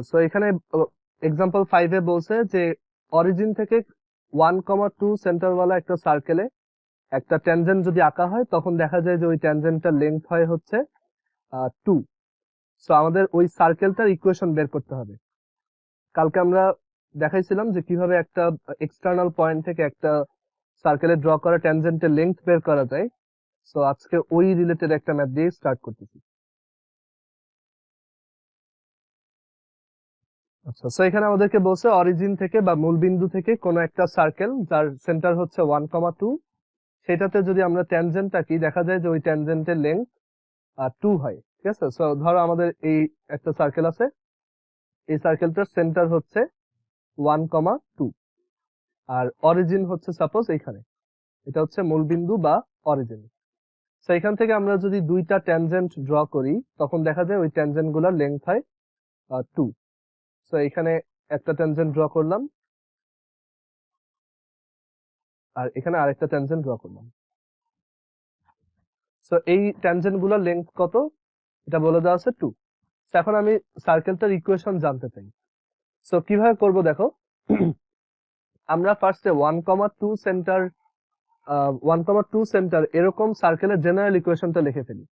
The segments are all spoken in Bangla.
সো এখানে এক্সাম্পল 5 এ বলছে যে অরিজিন থেকে 1,2 সেন্টারওয়ালা একটা সার্কেলে একটা ট্যানজেন্ট যদি আঁকা হয় তখন দেখা যায় যে ওই ট্যানজেন্টটার লেন্থ হয় হচ্ছে 2। সো আমাদের ওই সার্কেলটার ইকুয়েশন বের করতে হবে। কালকে আমরা দেখাইছিলাম যে কিভাবে একটা এক্সটার্নাল পয়েন্ট থেকে একটা সার্কেলে ড্র করা ট্যানজেন্টের লেন্থ বের করা যায়। সো আজকে ওই রিলেটেড একটা ম্যাথ দিয়ে স্টার্ট করতেছি। আচ্ছা, সো এখানে আমাদেরকে বলছে অরিজিন থেকে বা মূল বিন্দু থেকে কোন একটা সার্কেল যার সেন্টার হচ্ছে 1,2, সেটাতে যদি আমরা ট্যানজেন্ট আঁকি দেখা যায় যে ওই ট্যানজেন্টের লেন্থ 2 হয়। ঠিক আছে, সো ধরো আমাদের এই একটা সার্কেল আছে, এই সার্কেলটার সেন্টার হচ্ছে 1,2 আর অরিজিন হচ্ছে সাপোজ এইখানে, এটা হচ্ছে মূল বিন্দু বা অরিজিন। সো এখান থেকে আমরা যদি দুইটা ট্যানজেন্ট ড্র করি তখন দেখা যায় ওই ট্যানজেন্ট গুলার লেন্থ হয় 2। সো এখানে একটা ট্যানজেন্ট ড্র করলাম আর এখানে আরেকটা ট্যানজেন্ট ড্র করলাম। সো এই ট্যানজেন্ট গুলোর লেন্থ কত এটা বলে দেওয়া আছে 2। এখন আমি সার্কেলটার ইকুয়েশন জানতে চাই। সো কিভাবে করব দেখো, আমরা ফার্স্টে 1,2 সেন্টার 1,2 সেন্টার এরকম সার্কেলের জেনারেল ইকুয়েশনটা লিখে ফেলি।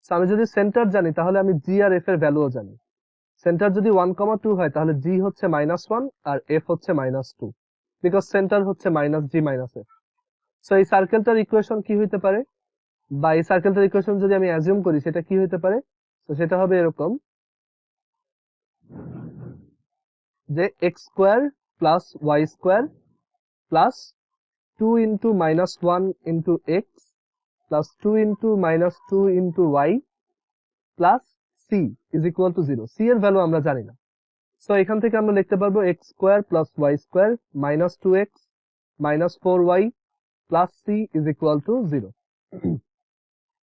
সো আমি যদি সেন্টার জানি তাহলে আমি জি আর এফ এর ভ্যালুও জানি। সেন্টার যদি 1,2 হয় তাহলে জি হচ্ছে -1 আর এফ হচ্ছে -2, বিকজ সেন্টার হচ্ছে -g -f। সো এই সার্কেলটার ইকুয়েশন কি হইতে পারে, বা এই সার্কেলটার ইকুয়েশন যদি আমি অ্যাজিউম করি সেটা কি হইতে পারে, তো সেটা হবে এরকম যে X square plus Y square plus 2 into -1 into X plus 2 into -2 into Y plus C is equal to 0। C এর ভ্যালু আমরা জানি না। সো এখান থেকে আমরা লিখতে পারবো X square plus Y square -2x -4y plus C is equal to 0।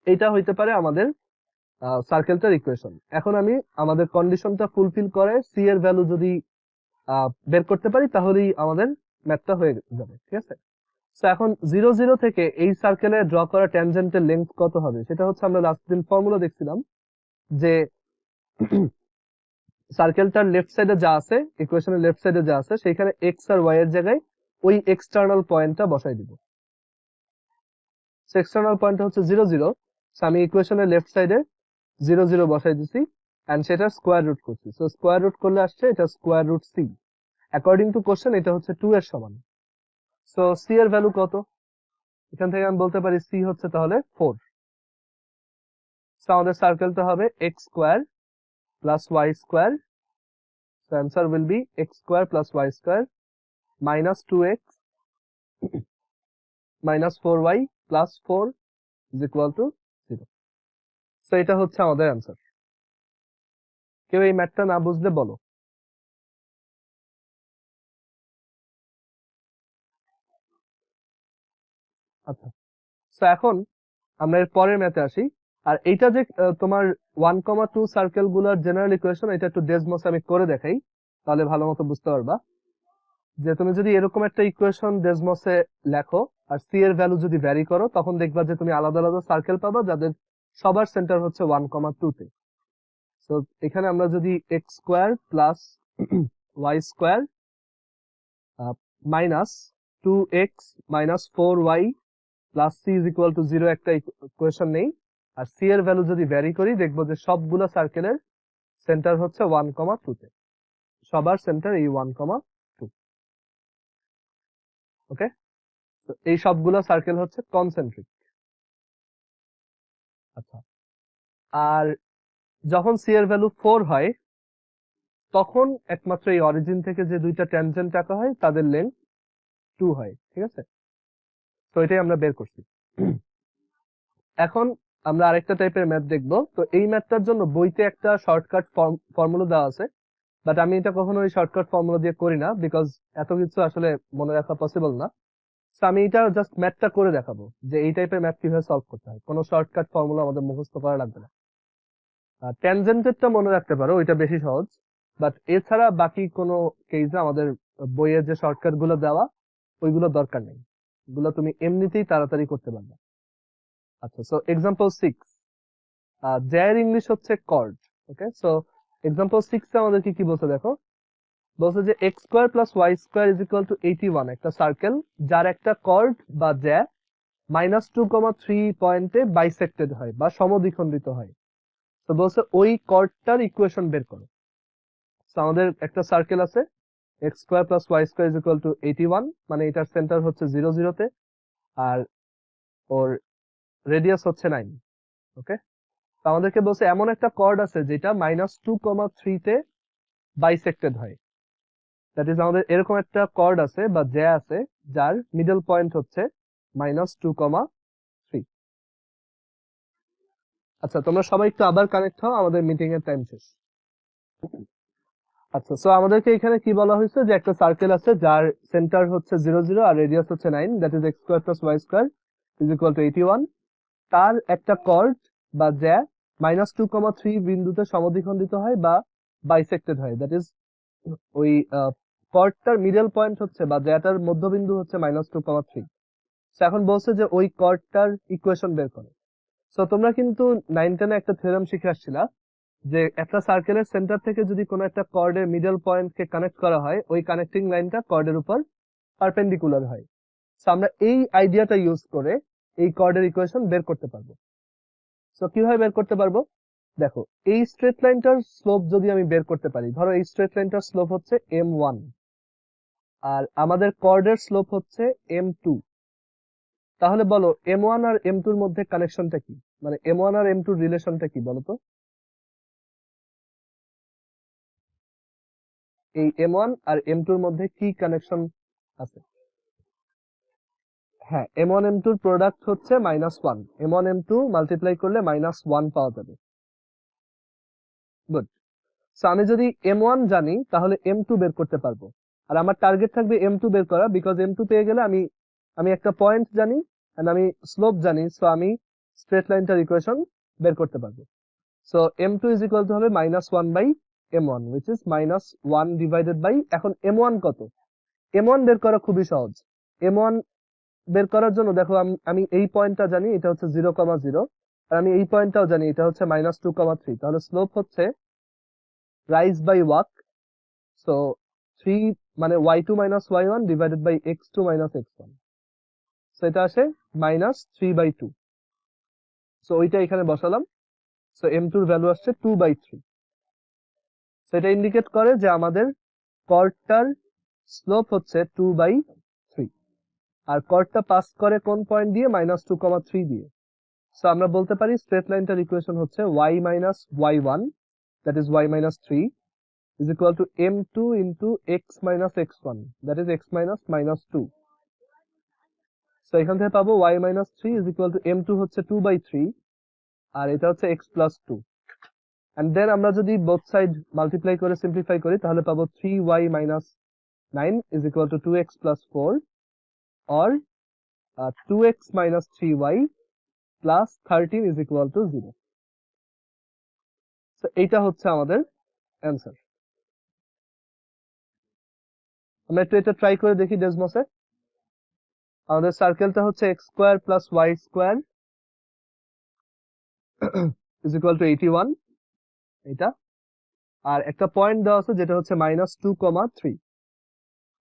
এটা হইতে পারে আমাদের সার্কেলটার ইকুয়েশন। এখন আমি আমাদের কন্ডিশনটা ফুলফিল করে সি এর ভ্যালু যদি বের করতে পারি তাহলেই আমাদের ম্যাথটা হয়ে যাবে। ঠিক আছে, সো এখন 0 থেকে এই সার্কেলে ড্র করা ট্যানজেন্টের লেন্থ কত হবে সেটা হচ্ছে আমরা লাস্ট দিন ফর্মুলা দেখছিলাম যে সার্কেলটার লেফট সাইডে যা আছে, ইকুয়েশনের লেফট সাইডে যা আছে সেখানে এক্স আর ওয়াই এর জায়গায় ওই এক্সটার্নাল পয়েন্টটা বসাই দিব। এক্সটার্নাল পয়েন্টটা হচ্ছে 0, সো আমি ইকুয়েশনের লেফট সাইডে 0 বসাই দিছি এন্ড সেটা স্কোয়ার রুট করছি। সো স্কোয়ার রুট করলে আসছে এটা square root C. According to question এটা হচ্ছে 2 এর সমান। সো সি এর ভ্যালু কত, এখান থেকে আমি বলতে পারি সি হচ্ছে তাহলে 4। সো আমাদের সার্কেলটা হবে X square plus Y square. So answer will be X square plus Y square -2x -4y plus 4 is equal to 0। So এটা হচ্ছে আমাদের অ্যান্সার। কেউ এই ম্যাথটা না বুঝলে বলো। আচ্ছা, সো এখন আমরা এর পরের ম্যাথে আসি। আর এইটা যে তোমার 1,2 সার্কেল গুলার জেনারেল ইকুয়েশন, এটা একটু ডেসমোস আমি করে দেখাই তাহলে ভালো মতো বুঝতে পারবা। যে তুমি যদি এরকম একটা ইকুয়েশন ডেসমোসে লেখো আর সি এর ভ্যালু যদি ভ্যারি করো তখন দেখবা যে তুমি আলাদা আলাদা সার্কেল পাবা যাদের সবার সেন্টার হচ্ছে 1,2 তে। তো এখানে আমরা যদি X square plus Y square minus 2x -4y plus C is equal to 0 একটা ইকুয়েশন নেই আর সি এর ভ্যালু যদি ভ্যারি করি দেখবো যে সবগুলা সার্কেলের সেন্টার হচ্ছে 1,2 তে, সবার সেন্টার এই 1,2। ওকে, তো এই সবগুলা সার্কেল হচ্ছে কনসেন্ট্রিক। আচ্ছা, আর যখন সি এর ভ্যালু 4 হয় তখন একমাত্র এই অরিজিন থেকে যে দুইটা ট্যানজেন্ট আঁকা হয় তাদের লেন্থ 2 হয়। ঠিক আছে, তো এটাই আমরা বের করছি। এখন আমরা আরেকটা টাইপের ম্যাথ দেখবো। তো এই ম্যাথটার জন্য বইতে একটা শর্টকাট ফর্মুলা দেওয়া আছে, বাট আমি এটা কখনো ওই শর্টকাট ফর্মুলা দিয়ে করি না বিকজ এত কিছু আসলে মনে রাখা পসিবল না। তো আমি এটা জাস্ট ম্যাথটা করে দেখাবো যে এই টাইপের ম্যাথ কিভাবে সলভ করতে হয়। কোনো শর্টকাট ফর্মুলা আমাদের মুখস্থ করা লাগবে না। ট্যানজেন্টেরটা মনে রাখতে পারো, ওইটা বেশি সহজ। বাট এছাড়া বাকি কোনো কেসে আমাদের বইয়ের যে শর্টকাট গুলো দেওয়া ওইগুলো দরকার নেই, এগুলো তুমি এমনিতেই তাড়াতাড়ি করতে পারবে। আচ্ছা, সো এক্সাম্পল 6, জ্যার ইংলিশ হচ্ছে কর্ড। ওকে, সো এক্সাম্পল 6 আমাদেরকে কি বলছে দেখো, বলছে যে x square plus Y square is equal to 81, একটা সার্কেল যার একটা কর্ড বা জ্যা -2,3 পয়েন্টে বাইসেক্টেড হয় বা সমদ্বিখণ্ডিত হয়। তো বলছে ওই কর্ডটার ইকুয়েশন বের করো। তো আমাদের একটা সার্কেল আছে x square plus Y square is equal to 81, মানে এটার সেন্টার হচ্ছে 0 0 তে আর ওর রেডিয়াস হচ্ছে 9। ওকে, তো আমাদেরকে বলছে এমন একটা কর্ড আছে যেটা -2,3 তে বাইসেক্টেড হয়। দ্যাট ইজ আমাদের এরকম একটা কর্ড আছে বা জ্যা আছে যার মিডল পয়েন্ট হচ্ছে -2,3। আচ্ছা, তোমরা সবাই একটু আবার কানেক্ট হও, আমাদের মিটিং এর টাইম শেষ। আচ্ছা, সো আমাদেরকে এখানে কি বলা হয়েছে যে একটা সার্কেল আছে যার সেন্টার হচ্ছে 0 0 আর রেডিয়াস হচ্ছে 9, that is x square plus Y square is equal to 81। তার একটা কর্ড বা জ্যা -2,3 বিন্দুতে সমদ্বিখণ্ডিত হয় বা বাইসেক্টেড হয়। দ্যাট ইজ ওই কর্ডটার মিডল পয়েন্ট হচ্ছে বা জ্যাটার মধ্যবিন্দু হচ্ছে -2,3। এখন বলছে যে ওই কর্ডটার ইকুয়েশন বের করো। সো তোমরা কিন্তু 9-10 একটা থিওরেম শিখে আসছিলা যে একটা সার্কেলের সেন্টার থেকে যদি কোনো একটা কর্ডের মিডল পয়েন্টকে কানেক্ট করা হয়, ওই কানেক্টিং লাইনটা কর্ডের উপর পারপেন্ডিকুলার হয়। সো আমরা এই আইডিয়াটা ইউজ করে এই কর্ডের ইকুয়েশন বের করতে পারবো। সো কিভাবে বের করতে পারবো, দেখো এই স্ট্রেট লাইনটার স্লোপ যদি আমি বের করতে পারি, ধরো এই স্ট্রেট লাইনটার স্লোপ হচ্ছে m1 আর আমাদের কর্ডের স্লোপ হচ্ছে m2, তাহলে বলো m1 আর m2 এর মধ্যে কানেকশনটা কি, মানে m1 আর m2 রিলেশনটা কি বলো তো। এই m1 আর m2 এর মধ্যে কি কানেকশন আছে? হ্যাঁ, m1 m2 এর প্রোডাক্ট হচ্ছে -1, m1 m2 মাল্টিপ্লাই করলে -1 পাওয়া যাবে। গুড। সো আমি যদি m1 জানি তাহলে m2 বের করতে পারবো, আর আমার টার্গেট থাকবে m2 বের করা, বিকজ m2 পেয়ে গেলে আমি আমি একটা পয়েন্ট জানি এন্ড আমি স্লোপ জানি, সো আমি স্ট্রেট লাইনটার ইকুয়েশন বের করতে পারবো। So m2 is equal to হবে -1 by m1, which is -1 divided by, এখন m1 কত, m1 বের করা খুবই সহজ। m1 বের করার জন্য দেখো আমি এই পয়েন্টটা জানি, এটা হচ্ছে 0,0, আর আমি এই পয়েন্টটাও জানি, এটা হচ্ছে -2,3, তাহলে স্লোপ হচ্ছে রাইজ বাই ওয়াক। সো 3 মানে y2 minus y1 divided by x2 minus x1, so এটা আসে -3/2। সো ওইটা এখানে বসালাম, সো m2 এর ভ্যালু আসছে 2/3। সো এটা ইন্ডিকেট করে যে আমাদের কর্ডটার স্লোপ হচ্ছে 2/3, আর কর্ডটা পাস করে কোন পয়েন্ট দিয়ে, -2,3 দিয়ে। সো আমরা বলতে পারি স্ট্রেট লাইনটার ইকুয়েশন হচ্ছে y minus y1, that is y minus 3, is equal to m2 into x minus x1, that is x minus -2. So এখান থেকে পাবো y minus 3 is equal to m2 হচ্ছে 2/3 আর এটা হচ্ছে x plus 2, and then আমরা যদি both side multiply করে simplify করি তাহলে পাবো 3y minus 9 is equal to 2x plus 4 or 2x minus 3y plus 13 is equal to 0. So এইটা হচ্ছে আমাদের অ্যান্সার। আমরা একটু এটা ট্রাই করে দেখি ডেসমসে। আমাদের সার্কেলটা হচ্ছে x square plus y square is equal to 81, এটা, আর একটা পয়েন্ট দেওয়া আছে যেটা হচ্ছে -2,3।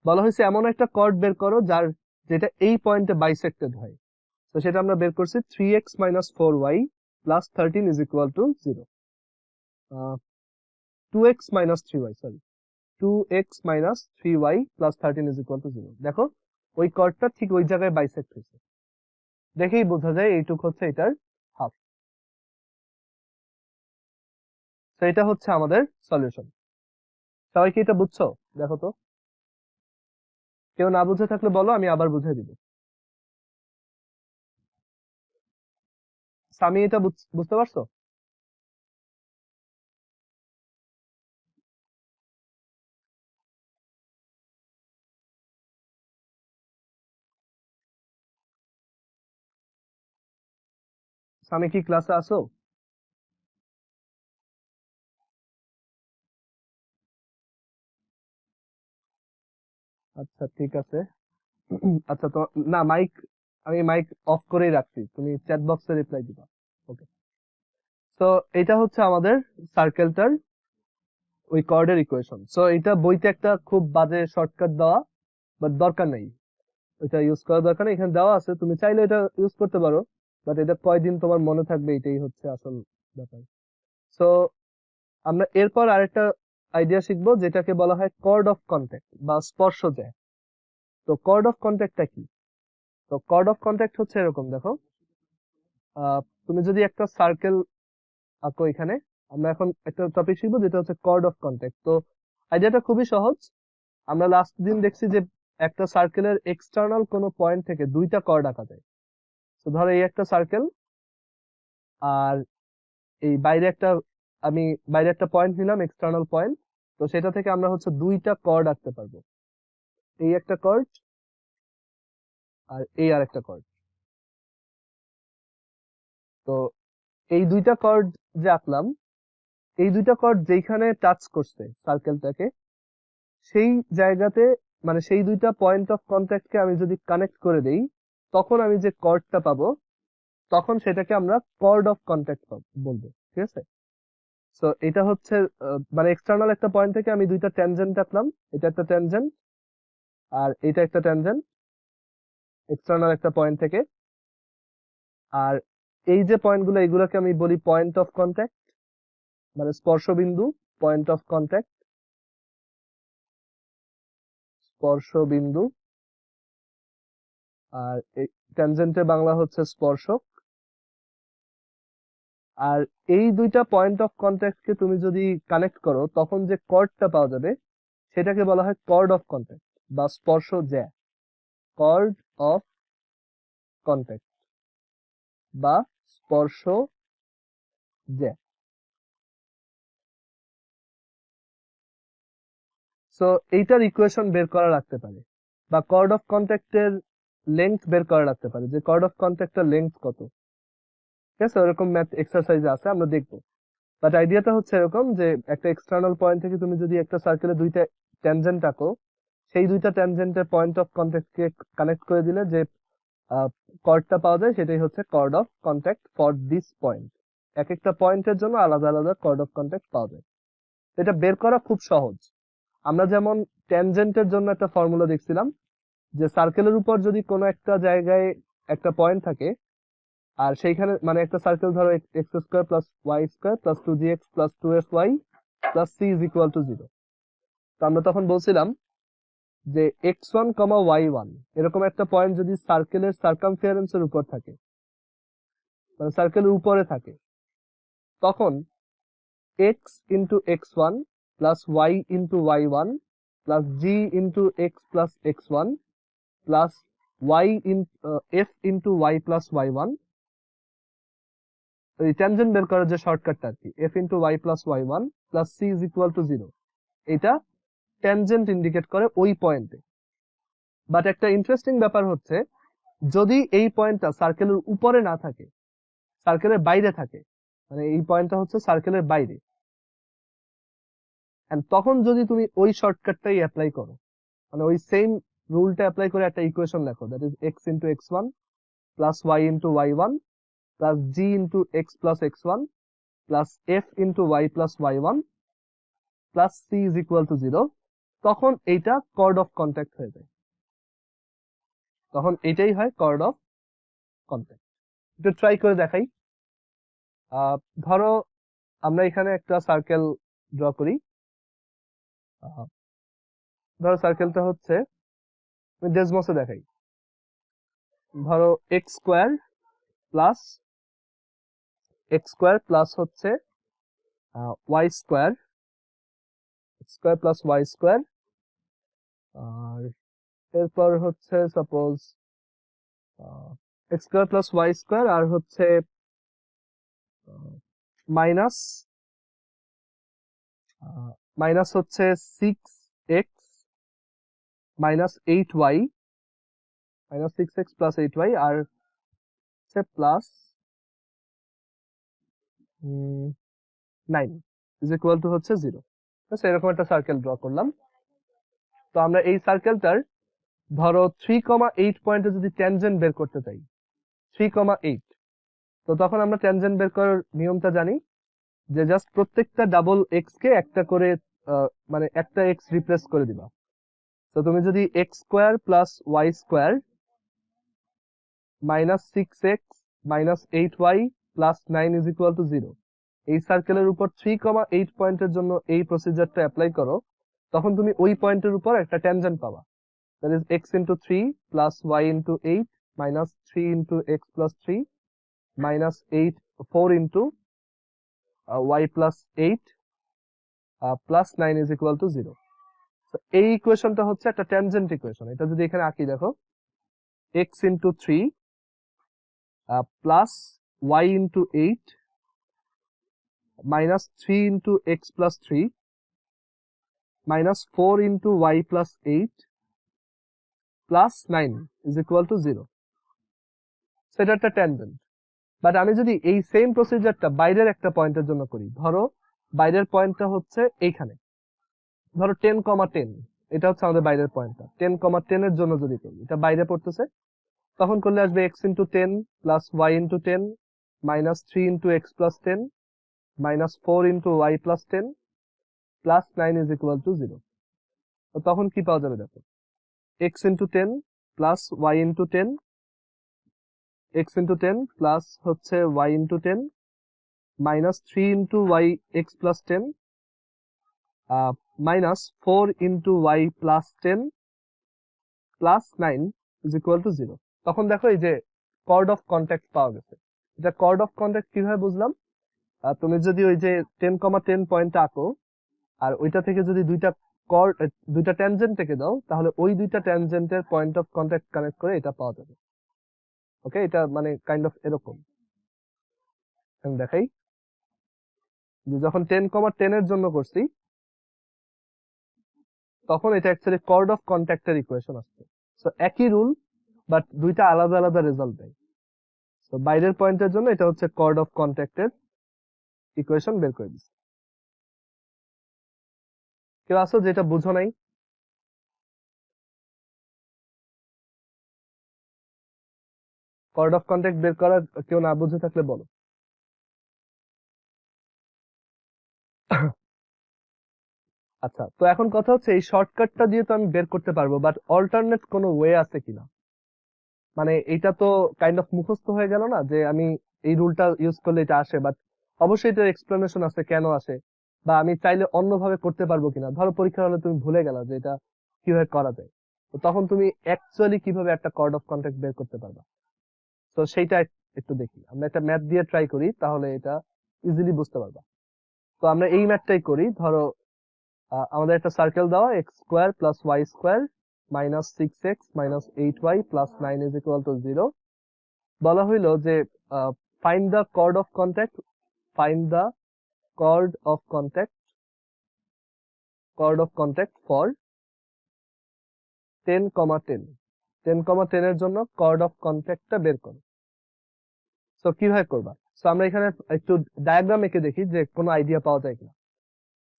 বলা হয়েছে এমন একটা কর্ড বের করো যার যেটা এই পয়েন্টে বাইসেক্টেড হয়। তো সেটা আমরা বের করছি 3x - 4y plus 13 is equal to 0, 2x - 3y, sorry 2x - 3y plus 13 is equal to 0। দেখো ওই কর্ডটা ঠিক ওই জায়গায় বাইসেক্ট হয়েছে, দেখেই বোঝা যায় এইটুক হচ্ছে এটার হাফ। তো এটা হচ্ছে আমাদের সলিউশন। সবাই কি এটা বুঝছো? দেখো তো, কেউ না বুঝে থাকলে বলো, আমি আবার বুঝিয়ে দিব। সামি এটা বুঝতে পারছো? সামি কি ক্লাসে আসো? আচ্ছা ঠিক আছে। আচ্ছা তো, না মাইক, আমি মাইক অফ করেই রাখছি, তুমি চ্যাট বক্সে রিপ্লাই দিবা। ওকে, তো এটা হচ্ছে আমাদের সার্কেলটার ওই কর্ডের ইকুয়েশন। সো এটা বইতে একটা খুব বাজে শর্টকাট দেওয়া, বাট দরকার নেই, এটা ইউজ করার দরকার নেই। এখানে দেওয়া আছে, তুমি চাইলে এটা ইউজ করতে পারো, বাট এটা কয়দিন তোমার মনে থাকবে এটাই হচ্ছে আসল ব্যাপার। সো আমরা এরপর আরেকটা আইডিয়া শিখবো যেটাকে বলা হয় কর্ড অফ কন্ট্যাক্ট বা স্পর্শজ্যা। তো কর্ড অফ কন্ট্যাক্টটা কি? তো কর্ড অফ কন্ট্যাক্ট হচ্ছে এরকম, দেখো তুমি যদি একটা সার্কেল আঁকো এখানে, আমরা এখন একটা টপিক শিখবো যেটা হচ্ছে কর্ড অফ কন্ট্যাক্ট। তো আইডিয়াটা খুবই সহজ। আমরা লাস্ট দিন দেখছি যে একটা সার্কেলের এক্সটার্নাল কোনো পয়েন্ট থেকে দুইটা কর্ড আঁকা যায়। তো ধরো এই একটা সার্কেল, আর এই আমি বাইরে একটা পয়েন্ট নিলাম, এক্সটার্নাল পয়েন্ট। তো সেটা থেকে আমরা হচ্ছে দুইটা কর্ড আঁকতে পারবো, এই একটা কর্ড আর এই আর একটা কর্ড। তো এই দুইটা কর্ড যে আঁকলাম, এই দুইটা কর্ড যেখানে টাচ করছে সার্কেলটাকে, সেই জায়গাতে মানে সেই দুইটা পয়েন্ট অফ কন্ট্যাক্টকে আমি যদি কানেক্ট করে দেই, তখন আমি যে কর্ডটা পাবো, তখন সেটাকে আমরা কর্ড অফ কন্ট্যাক্ট বলবো। ঠিক আছে? সো এটা হচ্ছে মানে এক্সটার্নাল একটা পয়েন্ট থেকে আমি দুইটা ট্যানজেন্ট আঁকলাম, এটা একটা ট্যানজেন্ট আর এটা একটা ট্যানজেন্ট এক্সটার্নাল একটা পয়েন্ট থেকে। আর এই যে পয়েন্টগুলো, এগুলোকে আমি বলি পয়েন্ট অফ কন্ট্যাক্ট, মানে স্পর্শবিন্দু, পয়েন্ট অফ কন্ট্যাক্ট, স্পর্শবিন্দু। আর ট্যানজেন্টের বাংলা হচ্ছে স্পর্শক। আর এই দুইটা পয়েন্ট অফ কন্ট্যাক্টকে তুমি যদি কানেক্ট করো, তখন যে কর্ডটা পাওয়া যাবে সেটাকে বলা হয় কর্ড অফ কন্ট্যাক্ট বা স্পর্শজ্যা। কর্ড অফ কন্ট্যাক্ট বা স্পর্শজ্যা। সো এইটার ইকুয়েশন বের করা রাখতে পারে, বা কর্ড অফ কন্ট্যাক্টের লেংথ বের করা রাখতে পারে, যে কর্ড অফ কন্ট্যাক্টের লেংথ কত। ঠিক আছে? ওরকম ম্যাথ এক্সারসাইজ আছে, আমরা দেখবো। বাট আইডিয়াটা হচ্ছে এরকম যে একটা এক্সটার্নাল পয়েন্ট থেকে তুমি যদি একটা সার্কেলে দুইটা ট্যানজেন্ট আঁকো, সেই দুইটা ট্যানজেন্টের পয়েন্ট অফ কন্ট্যাক্টকে কানেক্ট করে দিলে যে কর্ডটা পাওয়া যায়, সেটাই হচ্ছে chord of contact for this point. এক একটা পয়েন্টের জন্য আলাদা আলাদা কর্ড অফ কন্ট্যাক্ট পাওয়া যায়। এটা বের করা খুব সহজ। আমরা যেমন ট্যানজেন্টের জন্য একটা ফর্মুলা দেখছিলাম, যে সার্কেলের উপর যদি কোনো একটা জায়গায় একটা পয়েন্ট থাকে, আর সেইখানে মানে একটা সার্কেল ধরো x square plus Y square plus 2gx plus 2fy plus c is equal to 0। তো আমরা তখন বলছিলাম যে x1, y1 এরকম একটা পয়েন্ট যদি সার্কেলের সার্কামফারেন্সের উপর থাকে, মানে সার্কেলের উপরে থাকে, তখন x into x1 plus y into y1 plus g into x plus x1 plus y f into y plus y1, এই ট্যানজেন্ট বের করার যে শর্টকাটটা আর কি, f into y plus y1 plus c is equal to 0, এটা ট্যানজেন্ট ইন্ডিকেট করে ওই পয়েন্টে। বাট একটা ইন্টারেস্টিং ব্যাপার হচ্ছে, যদি এই পয়েন্টটা সার্কেলের উপরে না থাকে, সার্কেলের বাইরে থাকে, মানে এই পয়েন্টটা হচ্ছে সার্কেলের বাইরে, এন্ড তখন যদি তুমি ওই শর্টকাটটাই অ্যাপ্লাই করো, মানে ওই সেম রুলটা অ্যাপ্লাই করে একটা ইকুয়েশন লেখো, that is x into x1 plus y into y1 plus g into x plus x1 plus f into y plus y1 plus c is equal to 0, তখন এইটা কর্ড অফ কন্ট্যাক্ট হয়ে যায়। তখন এটাই হয় কর্ড অফ কন্ট্যাক্ট। একটু ট্রাই করে দেখাই। ধরো আমরা এখানে একটা সার্কেল ড্র করি। ধরো সার্কেলটা হচ্ছে, আমি ডেসমসে দেখাই। ধরো এক্স স্কোয়ার প্লাস হচ্ছে y square, square plus Y square, আর এরপর হচ্ছে suppose x square plus Y square, আর হচ্ছে মাইনাস মাইনাস হচ্ছে 6x minus 8y, minus 6x plus 8y, আর হচ্ছে প্লাস 9 ইজ ইকুয়াল টু হচ্ছে 0। এরকম একটা সার্কেল ড্র করলাম। তো আমরা এই সার্কেলটার ধরো 3,8 পয়েন্টে যদি ট্যানজেন্ট বের করতে চাই, 3,8, তো তখন আমরা ট্যানজেন্ট বের করার নিয়মটা জানি, যে জাস্ট প্রত্যেকটা ডাবল এক্স কে একটা করে মানে একটা এক্স রিপ্লেস করে দিবা। তো তুমি যদি X square plus Y square minus 6x minus 8y plus 9 is equal to 0 এই সার্কেলের উপর 3,8 পয়েন্টের জন্য এই প্রসিজারটা অ্যাপ্লাই করো, তখন তুমি ওই পয়েন্টের উপর একটা ট্যানজেন্ট পাবা। That is x into 3 plus y into 8 minus 3 into x plus 3 minus 4 into y plus 8 plus 9 is equal to 0। এই ইকুয়েশনটা হচ্ছে একটা ট্যানজেন্ট ইকুয়েশন। এটা যদি এখানে আঁকি দেখো, x into 3 plus y into 8 minus 3 into x plus 3 minus 4 into y plus 8 plus 9 is equal to 0. সেটা একটা ট্যানজেন্ট। বাট আমি যদি এই সেম প্রসিজারটা বাইরের একটা পয়েন্টের জন্য করি, ধরো বাইরের পয়েন্টটা হচ্ছে এইখানে, ধরো 10,10 এটা হচ্ছে আমাদের বাইরের পয়েন্টটা। 10,10 এর জন্য যদি করি, এটা বাইরে পড়তেছে, তখন করলে আসবে x into 10 plus y into 10 minus 3 into x plus 10 minus 4 into y plus 10 plus 9 is equal to 0। তখন কি পাওয়া যাবে দেখো, x into 10 plus y into 10 x into 10 plus হচ্ছে y into 10 minus 3 into y x plus 10 minus 4 into y plus 10 plus 9 is equal to 0। তখন দেখো এই যে কর্ড অফ কন্ট্যাক্ট পাওয়া গেছে। এটা কর্ড অফ কন্ট্যাক্ট কিভাবে বুঝলাম, তুমি যদি ওই যে 10,10 পয়েন্ট আঁকো আর ওইটা থেকে যদি দুইটা ট্যানজেন্ট থেকে দাও, তাহলে ওই দুইটা ট্যানজেন্টের পয়েন্ট অফ কন্ট্যাক্ট কানেক্ট করে এটা পাওয়া যাবে। ওকে, এটা মানে কাইন্ড অফ এরকম। আমি দেখাই যে যখন 10,10 এর জন্য করছি, তখন এটা অ্যাকচুয়ালি কর্ড অফ কন্ট্যাক্টের ইকুয়েশন আসছে। সো একই রুল, বাট দুইটা আলাদা আলাদা রেজাল্ট দেয়। তো বাইরের পয়েন্টের জন্য এটা হচ্ছে কর্ড অফ কন্ট্যাক্টের ইকুয়েশন বের করে দিচ্ছে। কেউ আসো যেটা বুঝো নাই? কর্ড অফ কন্ট্যাক্ট বের করা কেউ না বুঝে থাকলে বলো। আচ্ছা, তো এখন কথা হচ্ছে এই শর্টকাটটা দিয়ে তো আমি বের করতে পারবো, বাট অল্টারনেট কোনো ওয়ে আছে কিনা। মানে এটা তো কাইন্ড অফ মুখস্থ হয়ে গেল না যে আমি এই রুলটা ইউজ করলে এটা আসে, বাট অবশ্যই এটার এক্সপ্লেনেশন আছে কেন আসে, বা আমি চাইলে অন্যভাবে করতে পারবো কিনা। ধরো পরীক্ষা হলে তুমি ভুলে গেলা যে এটা কিভাবে করা যায়, তো তখন তুমি অ্যাকচুয়ালি কিভাবে একটা কর্ড অফ কন্ট্যাক্ট বের করতে পারবা। তো সেইটা একটু দেখি, আমরা একটা ম্যাথ দিয়ে ট্রাই করি, তাহলে এটা ইজিলি বুঝতে পারবা। তো আমরা এই ম্যাথটাই করি। ধরো আমাদের একটা সার্কেল দেওয়া, X square plus Y square minus 6x minus 8y plus 9 is equal to 0। বলা হইলো যে find the chord of contact, find the chord of contact for 10,10 10,10 এর জন্য কর্ড অফ কন্ট্যাক্টটা বের করো। তো কিভাবে করবা? তো আমরা এখানে একটু ডায়াগ্রাম এঁকে দেখি যে কোনো আইডিয়া পাওয়া যায় কিনা।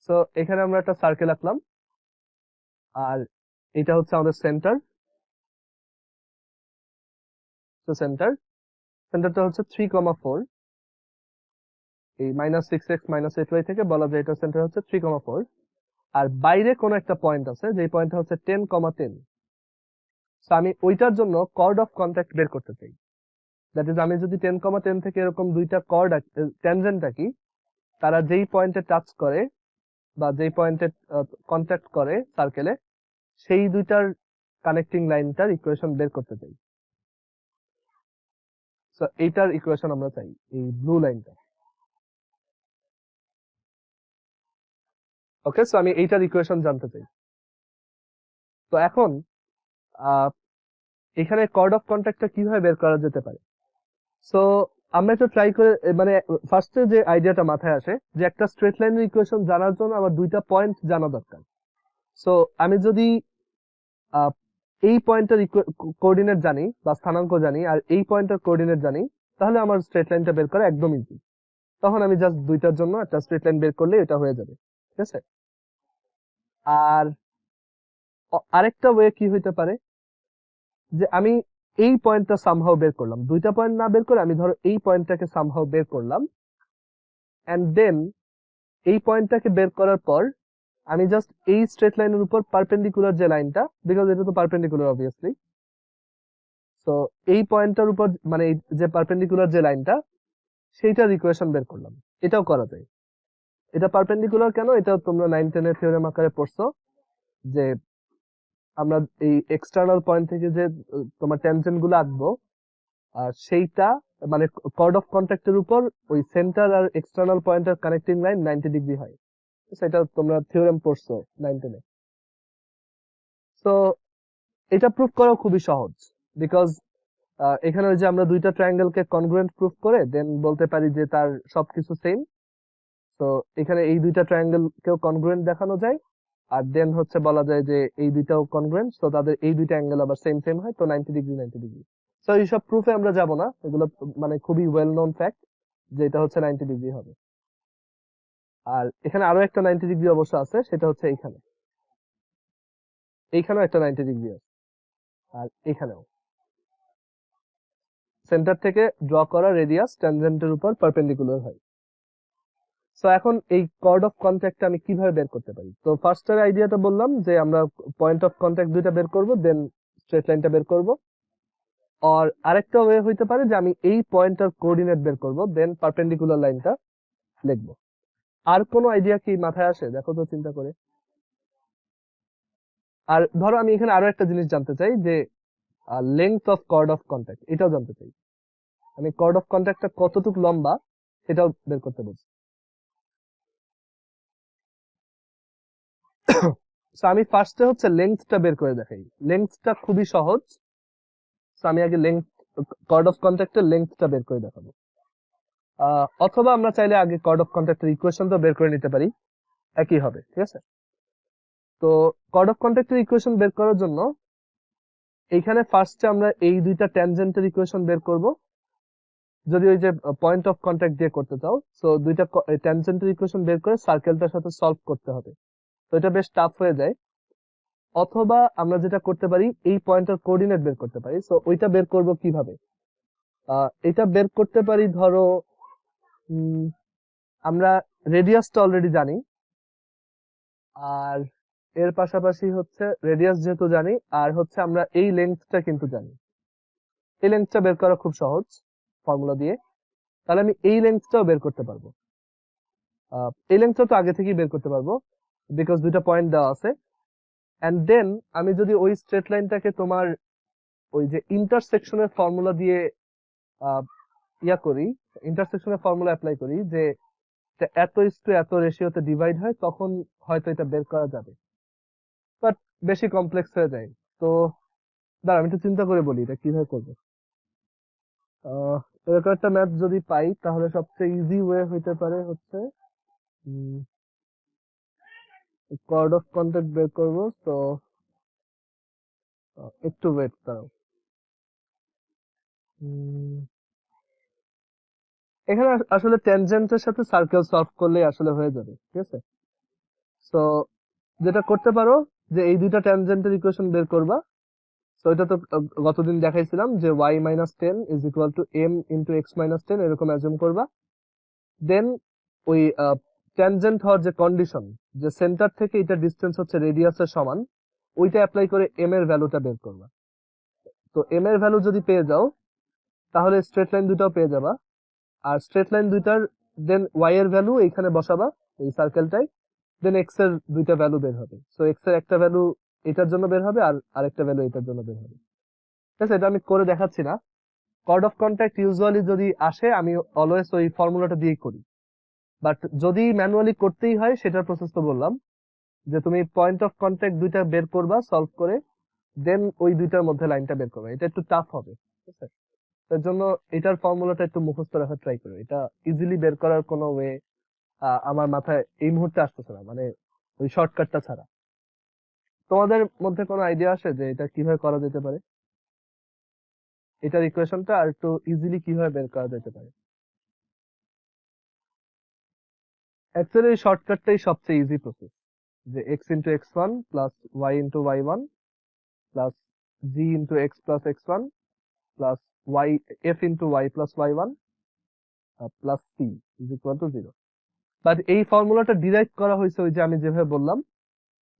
তো এখানে আমরা একটা সার্কেল আঁকলাম, আর এটা হচ্ছে আমাদের সেন্টার। তো সেন্টারটা হচ্ছে 3,4। এই মাইনাস 6x মাইনাস 8y থেকে বলা যায় এটা সেন্টার হচ্ছে 3,4। আর বাইরে কোনো একটা পয়েন্ট আছে, যে পয়েন্টটা হচ্ছে 10,10। আমি ওইটার জন্য কর্ড অফ কন্ট্যাক্ট বের করতে চাই। দ্যাট ইজ আমি যদি 10,10 থেকে এরকম দুইটা ট্যানজেন্ট আঁকি, তারা যেই পয়েন্টে টাচ করে বা যেই পয়েন্টে কন্ট্যাক্ট করে সার্কেলে, সেই দুইটার কানেক্টিং লাইনটার ইকুয়েশন বের করতে চাই। সো এইটার ইকুয়েশন আমরা চাই, এই ব্লু লাইনটা। ওকে, সো আমি এইটার ইকুয়েশন জানতে চাই। তো এখন এখানে কর্ড অফ কন্ট্যাক্টটা কিভাবে বের করা যেতে পারে। সো আমরা একটু ট্রাই করে, মানে ফার্স্টে যে আইডিয়াটা মাথায় আসে যে একটা স্ট্রেট লাইনের ইকুয়েশন জানার জন্য আমার দুইটা পয়েন্ট জানা দরকার। সো আমি যদি এই পয়েন্টের কোঅর্ডিনেট জানি বা স্থানাঙ্ক জানি, আর এই পয়েন্টের কোঅর্ডিনেট জানি, তাহলে আমার স্ট্রেট লাইনটা বের করা একদম ইজি। তখন আমি জাস্ট দুইটার জন্য একটা স্ট্রেট লাইন বের করলে এটা হয়ে যাবে, ঠিক আছে। আর আরেকটা ওয়ে কি হইতে পারে, যে আমি এই পয়েন্টটা সামহাও বের করলাম, দুইটা পয়েন্ট না বের করে আমি ধরো এই পয়েন্টটাকে সামহাও বের করলাম, এন্ড দেন এই পয়েন্টটাকে বের করার পর আমি জাস্ট এই স্ট্রেট লাইনের উপর পারপেন্ডিকুলার যে লাইনটা, বিকজ এটা তো পারপেন্ডিকুলার অবভিয়াসলি, তো এই পয়েন্টটার উপর মানে এই যে পারপেন্ডিকুলার যে লাইনটা সেইটার ইকুয়েশন বের করলাম। এটাও করা যায়। এটা পারপেন্ডিকুলার কেন, এটা তোমরা 9-10 এর থিওরেম আকারে পড়ছো যে আমরা এই এক্সটার্নাল পয়েন্ট থেকে যে তোমার ট্যানজেন্ট গুলো আঁকবো, সেইটা মানে কর্ড অফ কন্ট্যাক্টের উপর ওই সেন্টার আর এক্সটার্নাল পয়েন্টের কানেক্টিং লাইন 90 ডিগ্রি হয়। সেটা তোমরা থিওরেম পড়ছো 9-10 এ। তো এটা প্রুফ করা খুবই সহজ, বিকজ এখানে ওই যে আমরা দুইটা ট্রায়াঙ্গেলকে কনগ্রুয়েন্ট প্রুফ করে দেন বলতে পারি যে তার সবকিছু সেম। তো এখানে এই দুইটা ট্রায়াঙ্গেল কেও কনগ্রুয়েন্ট দেখানো যায়, আর দেন হচ্ছে বলা যায় যে এই দুইটাও কনগ্রুয়েন্ট, তো তাদের এই দুইটা অ্যাঙ্গেল আবার সেম সেম হয়, তো 90 ডিগ্রি 90 ডিগ্রি। তো এইসব প্রুফে আমরা যাব না, এগুলো মানে খুবই ওয়েল নোন ফ্যাক্ট যে এটা হচ্ছে 90 ডিগ্রি হবে। আর এখানে আরো একটা 90 ডিগ্রি অবশ্য আছে, সেটা হচ্ছে এইখানে, এইখানেও একটা 90 ডিগ্রি আছে, আর এখানেও সেন্টার থেকে ড্র করা রেডিয়াস ট্যানজেন্টের উপর পারপেন্ডিকুলার হয়। সো এখন এই কর্ড অফ কন্ট্যাক্ট আমি কিভাবে বের করতে পারি? তো ফার্স্ট এর আইডিয়াটা বললাম যে আমরা পয়েন্ট অফ কন্ট্যাক্ট দুইটা বের করব, দেন স্ট্রেট লাইনটা বের করব। আর আরেকটা ওয়ে হইতে পারে যে আমি এই পয়েন্টার কোঅর্ডিনেট বের করব, দেন পারপেন্ডিকুলার লাইনটা লিখব। আর কোনো আইডিয়া কি মাথায় আসে? দেখো তো চিন্তা করে। আর ধরো আমি এখানে আরো একটা জিনিস জানতে চাই যে length of chord of contact, এটাও জানতে চাই। আমি কর্ড অফ কন্ট্যাক্টটা কতটুকু লম্বা সেটাও বের করতে বলছি। সো আমি ফার্স্টে হচ্ছে লেংথটা বের করে দেখাই। লেংথটা খুবই সহজ। সো আমি আগে লেংথ, কর্ড অফ কন্ট্যাক্টের লেংথটা বের করে দেখাবো। অথবা আমরা চাইলে আগে কর্ড অফ কন্ট্যাক্টের ইকুয়েশনটা বের করে নিতে পারি, একই হবে, ঠিক আছে? তো কর্ড অফ কন্ট্যাক্টের ইকুয়েশন বের করার জন্য এইখানে ফার্স্টে আমরা এই দুইটা ট্যানজেন্টের ইকুয়েশন বের করব, যদি ওই যে পয়েন্ট অফ কন্ট্যাক্ট দিয়ে করতে চাও। সো দুইটা ট্যানজেন্টের ইকুয়েশন বের করে সার্কেলটার সাথে সলভ করতে হবে, তো এটা বেশ টাফ হয়ে যায়। অথবা আমরা যেটা করতে পারি, এই পয়েন্টের কোঅর্ডিনেট বের করতে পারি। সো ওইটা বের করব কিভাবে? এটা বের করতে পারি, ধরো আমরা রেডিয়াসটা অলরেডি জানি, আর এর পাশাপাশি হচ্ছে রেডিয়াস যেহেতু জানি, আর হচ্ছে আমরা এই লেন্থটা কিন্তু জানি। এই লেন্থটা বের করা খুব সহজ ফর্মুলা দিয়ে, তাহলে আমি এই লেন্থটাও বের করতে পারবো। এই লেন্থটা তো আগে থেকেই বের করতে পারবো, বিকজ দুইটা পয়েন্ট দেওয়া আছে। এন্ড দেন আমি যদি ওই স্ট্রেট লাইনটাকে তোমার ওই যে ইন্টারসেকশনের ফর্মুলা দিয়ে ইয়া করি, ইন্টারসেকশনের ফর্মুলা অ্যাপ্লাই করি যে এত ইস টু এত রেশিওতে ডিভাইড হয়, তখন হয়তো এটা বের করা যাবে, বাট বেশি কমপ্লেক্স হয়ে যায়। তো দাঁড়া আমি একটু চিন্তা করে বলি এটা কিভাবে করবো। এরকম একটা ম্যাথ যদি পাই, তাহলে সবচেয়ে ইজি ওয়ে হইতে পারে হচ্ছে কর্ড অফ কন্ট্যাক্ট বের করবো। তো একটু ওয়েট দাঁড়াও। এখানে আসলে ট্যানজেন্টের সাথে সার্কেল সলভ করলে আসলে হয়ে যাবে, ঠিক আছে? তো যেটা করতে পারো যে এই দুইটা ট্যানজেন্টের ইকুয়েশন বের করবা। তো এটা তো গতদিন দেখাইছিলাম যে y minus 10 is equal two m into x minus 10, এরকম অ্যাজুম করবা। দেন ওই ট্যানজেন্ট হওয়ার যে কন্ডিশন, যে সেন্টার থেকে এটা ডিস্টেন্স হচ্ছে রেডিয়াসের সমান, ওইটা অ্যাপ্লাই করে m এর ভ্যালুটা বের করবা। তো m এর ভ্যালু যদি পেয়ে যাও, তাহলে স্ট্রেট লাইন দুটাও পেয়ে যাবা। আর স্ট্রেট লাইন দুইটার দেন y এর ভ্যালু এইখানে বসাবা এই সার্কেলটাই, দেন x এর দুইটা ভ্যালু বের হবে। সো x এর একটা ভ্যালু এটার জন্য বের হবে, আর আরেকটা ভ্যালু এটার জন্য বের হবে। ঠিক আছে, এটা আমি করে দেখাচ্ছি না। কর্ড অফ কন্ট্যাক্ট ইউজুয়ালি যদি আসে, আমি অলওয়েজ ওই ফর্মুলাটা দিয়েই করি। বাট যদি ম্যানুয়ালি করতেই হয়, সেটার প্রসেস তো বললাম, যে তুমি পয়েন্ট অফ কন্ট্যাক্ট দুইটা বের করবা সলভ করে, দেন ওই দুইটার মধ্যে লাইনটা বের করবা। এটা একটু টাফ হবে, ঠিক আছে? তার জন্য এটার ফর্মুলাটা একটু মুখস্থ রাখার ট্রাই করো। এটা ইজিলি বের করার কোনো ওয়ে আমার মাথায় এই মুহূর্তে আসতেছে না, মানে ওই শর্টকাটটা ছাড়া। তোমাদের মধ্যে কোনো আইডিয়া আসে যে এটা কিভাবে করা যেতে পারে? এটার ইকুয়েশনটা আর একটু ইজিলি কিভাবে বের করা যেতে পারে? অ্যাকচুয়ালি এই শর্টকাটটাই সবচেয়ে ইজি প্রসেস, যে X into X one plus Y into Y one plus G into X plus X one plus Y F into Y plus Y one plus C is equal to 0। But এই ফর্মুলাটা ডিরাইভ করা হয়েছে ওই যে আমি যেভাবে বললাম,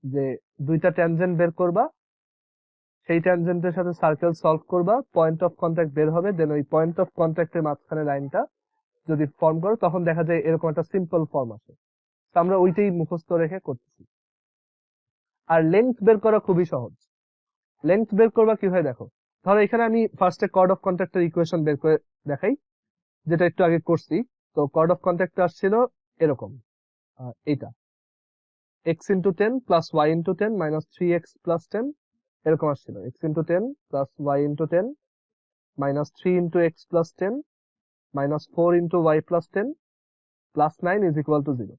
যে দুইটা ট্যানজেন্ট বের করবা, সেই ট্যানজেন্টের সাথে সার্কেল সলভ করবা, পয়েন্ট অফ কন্টাক্ট বের হবে, দেন ওই পয়েন্ট অফ কন্টাক্টের মাঝখানে লাইনটা যদি ফর্ম করো তখন দেখা যায় এরকম একটা সিম্পল ফর্ম আসে। তো আমরা ওইটাই মুখস্থ রেখে করতেছি। আর লেংথ বের করা খুবই সহজ। লেংথ বের করবা কিভাবে দেখো, ধরো এখানে আমি ফার্স্টে কর্ড অফ কন্টাক্টের ইকুয়েশন বের করে দেখাই, যেটা একটু আগে করছি। তো কর্ড অফ কন্টাক্ট আসছিল এরকম, এইটা x into 10 plus y into 10 minus 3x plus 10, এরকম আসছিল x into 10 plus y into 10 minus 3 into x plus 10 minus 4 into y plus 10 plus 9 is equal to 0।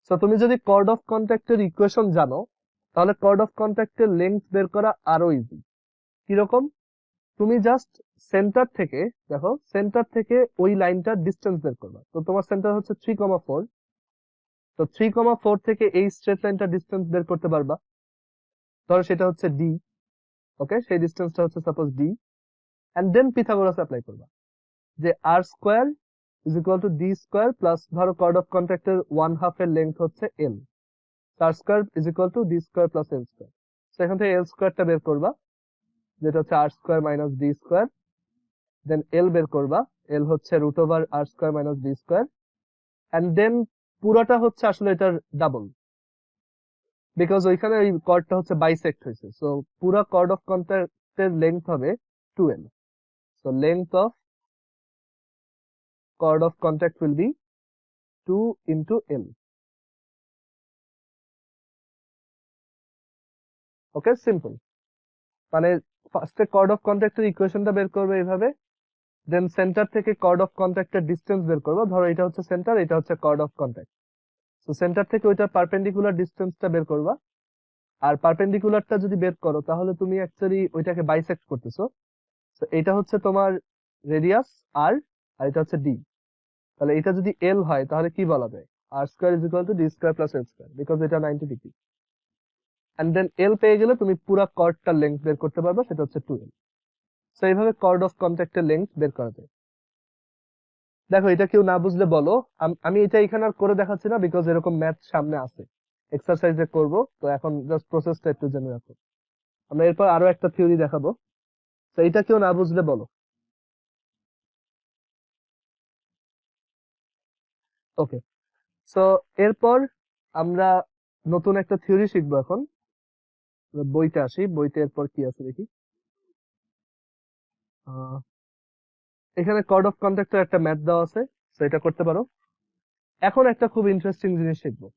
So তুমি যদি কর্ড অফ কন্টাক্টের ইকুয়েশন জানো তাহলে কর্ড অফ কন্টাক্টের লেংথ বের করা আরো ইজি। কিরকম, তুমি জাস্ট সেন্টার থেকে দেখো, সেন্টার থেকে ওই লাইনটার ডিস্টেন্স বের করবা। তো তোমার সেন্টার হচ্ছে 3,4, তো 3,4 থেকে এই স্ট্রেট লাইনটার ডিস্টেন্স বের করতে পারবা। ধরো সেটা হচ্ছে d, ওকে, সেই ডিস্টেন্সটা হচ্ছে suppose d, and then Pythagoras apply করবা যে r square is equal to d square plus, ধরো কর্ড অফ কন্টাক্টের 1/2 এর লেংথ হচ্ছে l, r square is equal to d square plus l square. সেখান থেকে l স্কয়ারটা বের করবা, যেটা হচ্ছে r square minus d square, then l বের করবা, l হচ্ছে root over r square minus d square, and then পুরোটা হচ্ছে আসলে এটার ডাবল, বিকজ ওইখানে ওই কর্ডটা হচ্ছে বাইসেক্ট হয়েছে। সো পুরো কর্ড অফ কন্টাক্টের লেংথ হবে 2l। So length of chord of contact will be 2 into L. Okay, simple. মানে ফার্স্টে কর্ড অফ কন্ট্যাক্টের ইকুয়েশনটা বের করবে এইভাবে, দেন সেন্টার থেকে কর্ড অফ কন্ট্যাক্টের ডিস্টেন্স বের করবে। ধরো এটা হচ্ছে সেন্টার, এটা হচ্ছে কর্ড অফ কন্ট্যাক্ট। তো সেন্টার থেকে ওইটার পারপেন্ডিকুলার ডিস্টেন্সটা বের করবা, আর পারপেন্ডিকুলারটা যদি বের করো তাহলে তুমি অ্যাকচুয়ালি ওইটাকে বাইসেক্ট করতেছো। তো এটা হচ্ছে তোমার রেডিয়াস আর, আর এটা হচ্ছে ডি। তাহলে এটা যদি এল হয় তাহলে কি বলা যায়, r square is equal to D square plus L square, because এটা 90 ডিগ্রি। এন্ড দেন এল পেয়ে গেলে তুমি পুরো কর্ডটার লেংথ বের করতে পারবে, সেটা হচ্ছে 2l। সো এইভাবে কর্ড অফ কন্ট্যাক্টের লেংথ বের করা যায়। দেখো এটা কেউ না বুঝলে বলো, আমি এটা এখানে আর করে দেখাচ্ছি না, বিকজ এরকম ম্যাথ সামনে আছে, এক্সারসাইজে করব। তো এখন জাস্ট প্রসেসটা একটু জেনে রাখো, আমরা এরপর আরো একটা থিওরি দেখাবো। তো এটা কেউ না বুঝলে বলো। ওকে, সো এরপর আমরা নতুন একটা থিওরি শিখবো। এখন বইতে আসি, বইতে এরপর কি আছে দেখি। আহ, এখানে কর্ড অফ কন্ট্যাক্টের একটা ম্যাথ দেওয়া আছে, তো এটা করতে পারো। এখন একটা খুব ইন্টারেস্টিং জিনিস শিখবো,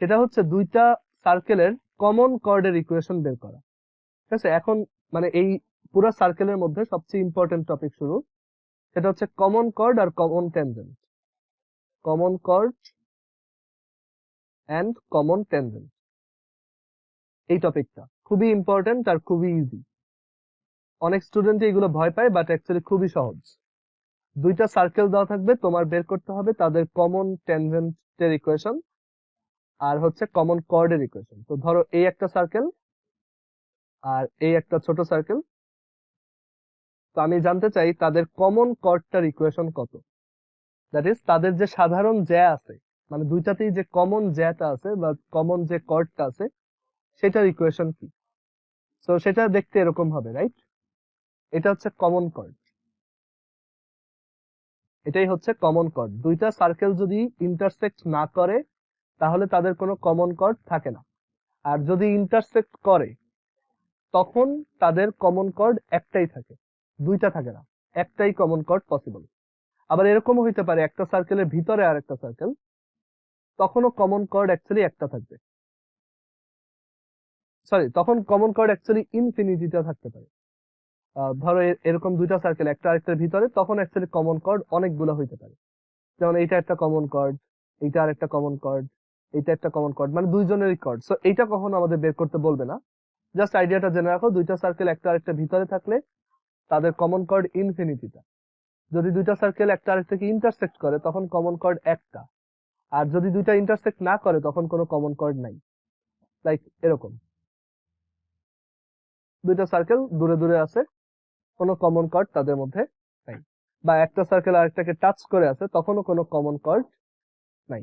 সেটা হচ্ছে দুইটা সার্কেলের কমন কর্ডের ইকুয়েশন বের করা। ঠিক আছে, এখন মানে এই পুরো সার্কেলের মধ্যে সবচেয়ে ইম্পর্টেন্ট টপিক শুরু, সেটা হচ্ছে কমন কর্ড আর common tangent. Common chord and common tangent, এই টপিকটা খুবই ইম্পর্টেন্ট আর খুবই ইজি। অনেক স্টুডেন্ট এগুলো ভয় পায়, বাট অ্যাকচুয়ালি খুবই সহজ। দুইটা সার্কেল দেওয়া থাকবে, তোমার বের করতে হবে তাদের কমন ট্যানজেন্টের ইকুয়েশন আর হচ্ছে কমন কর্ডের ইকুয়েশন। তো ধরো এই একটা সার্কেল আর এই একটা ছোট সার্কেল, তো আমি জানতে চাই তাদের কমন কর্ডটার ইকুয়েশন কত। দ্যাট ইজ তাদের যে সাধারণ জ্যা আছে, মানে দুইটাতেই যে কমন জ্যাটা আছে বা কমন যে কর্ডটা আছে সেটার ইকুয়েশন কি। তো সেটা দেখতে এরকম হবে, রাইট? এটা হচ্ছে কমন কর্ড, এটাই হচ্ছে কমন কর্ড। দুইটা সার্কেল যদি ইন্টারসেক্ট না করে তাহলে তাদের কোনো কমন কর্ড থাকে না, আর যদি ইন্টারসেক্ট করে তখন তাদের কমন কর্ড একটাই থাকে, দুইটা থাকে না, একটাই কমন কর্ড পসিবল। আবার এরকমও হইতে পারে একটা সার্কেলের ভিতরে আর একটা সার্কেল, তখনও কমন কর্ড অ্যাকচুয়ালি একটা থাকবে। সরি, তখন কমন কর্ড অ্যাকচুয়ালি ইনফিনিটিটা থাকতে পারে। ধরো এরকম দুইটা সার্কেল একটা আরেকটার ভিতরে, তখন অ্যাকচুয়ালি কমন কর্ড অনেকগুলো হইতে পারে। যেমন এইটা একটা কমন কর্ড, এইটা আর একটা কমন কর্ড, এইটা একটা কমন কর্ড, মানে দুইজনেরই কর্ড। সো এইটা কখনো আমাদের বের করতে বলবে না, জাস্ট আইডিয়াটা জেনে রাখো। দুইটা সার্কেল একটা আরেকটা ভিতরে থাকলে তাদের কমন কর্ড ইনফিনিটিটা। যদি দুইটা সার্কেল একটা আরেকটাকে ইন্টারসেক্ট করে তখন কমন কর্ড একটা, আর যদি দুইটা ইন্টারসেক্ট না করে তখন কোনো কমন কর্ড নাই। লাইক এরকম দুইটা সার্কেল দূরে দূরে আছে, কোনো কমন কর্ড তাদের মধ্যে নাই। বা একটা সার্কেল আরেকটাকে টাচ করে আছে, তখনও কোনো কমন কর্ড নাই,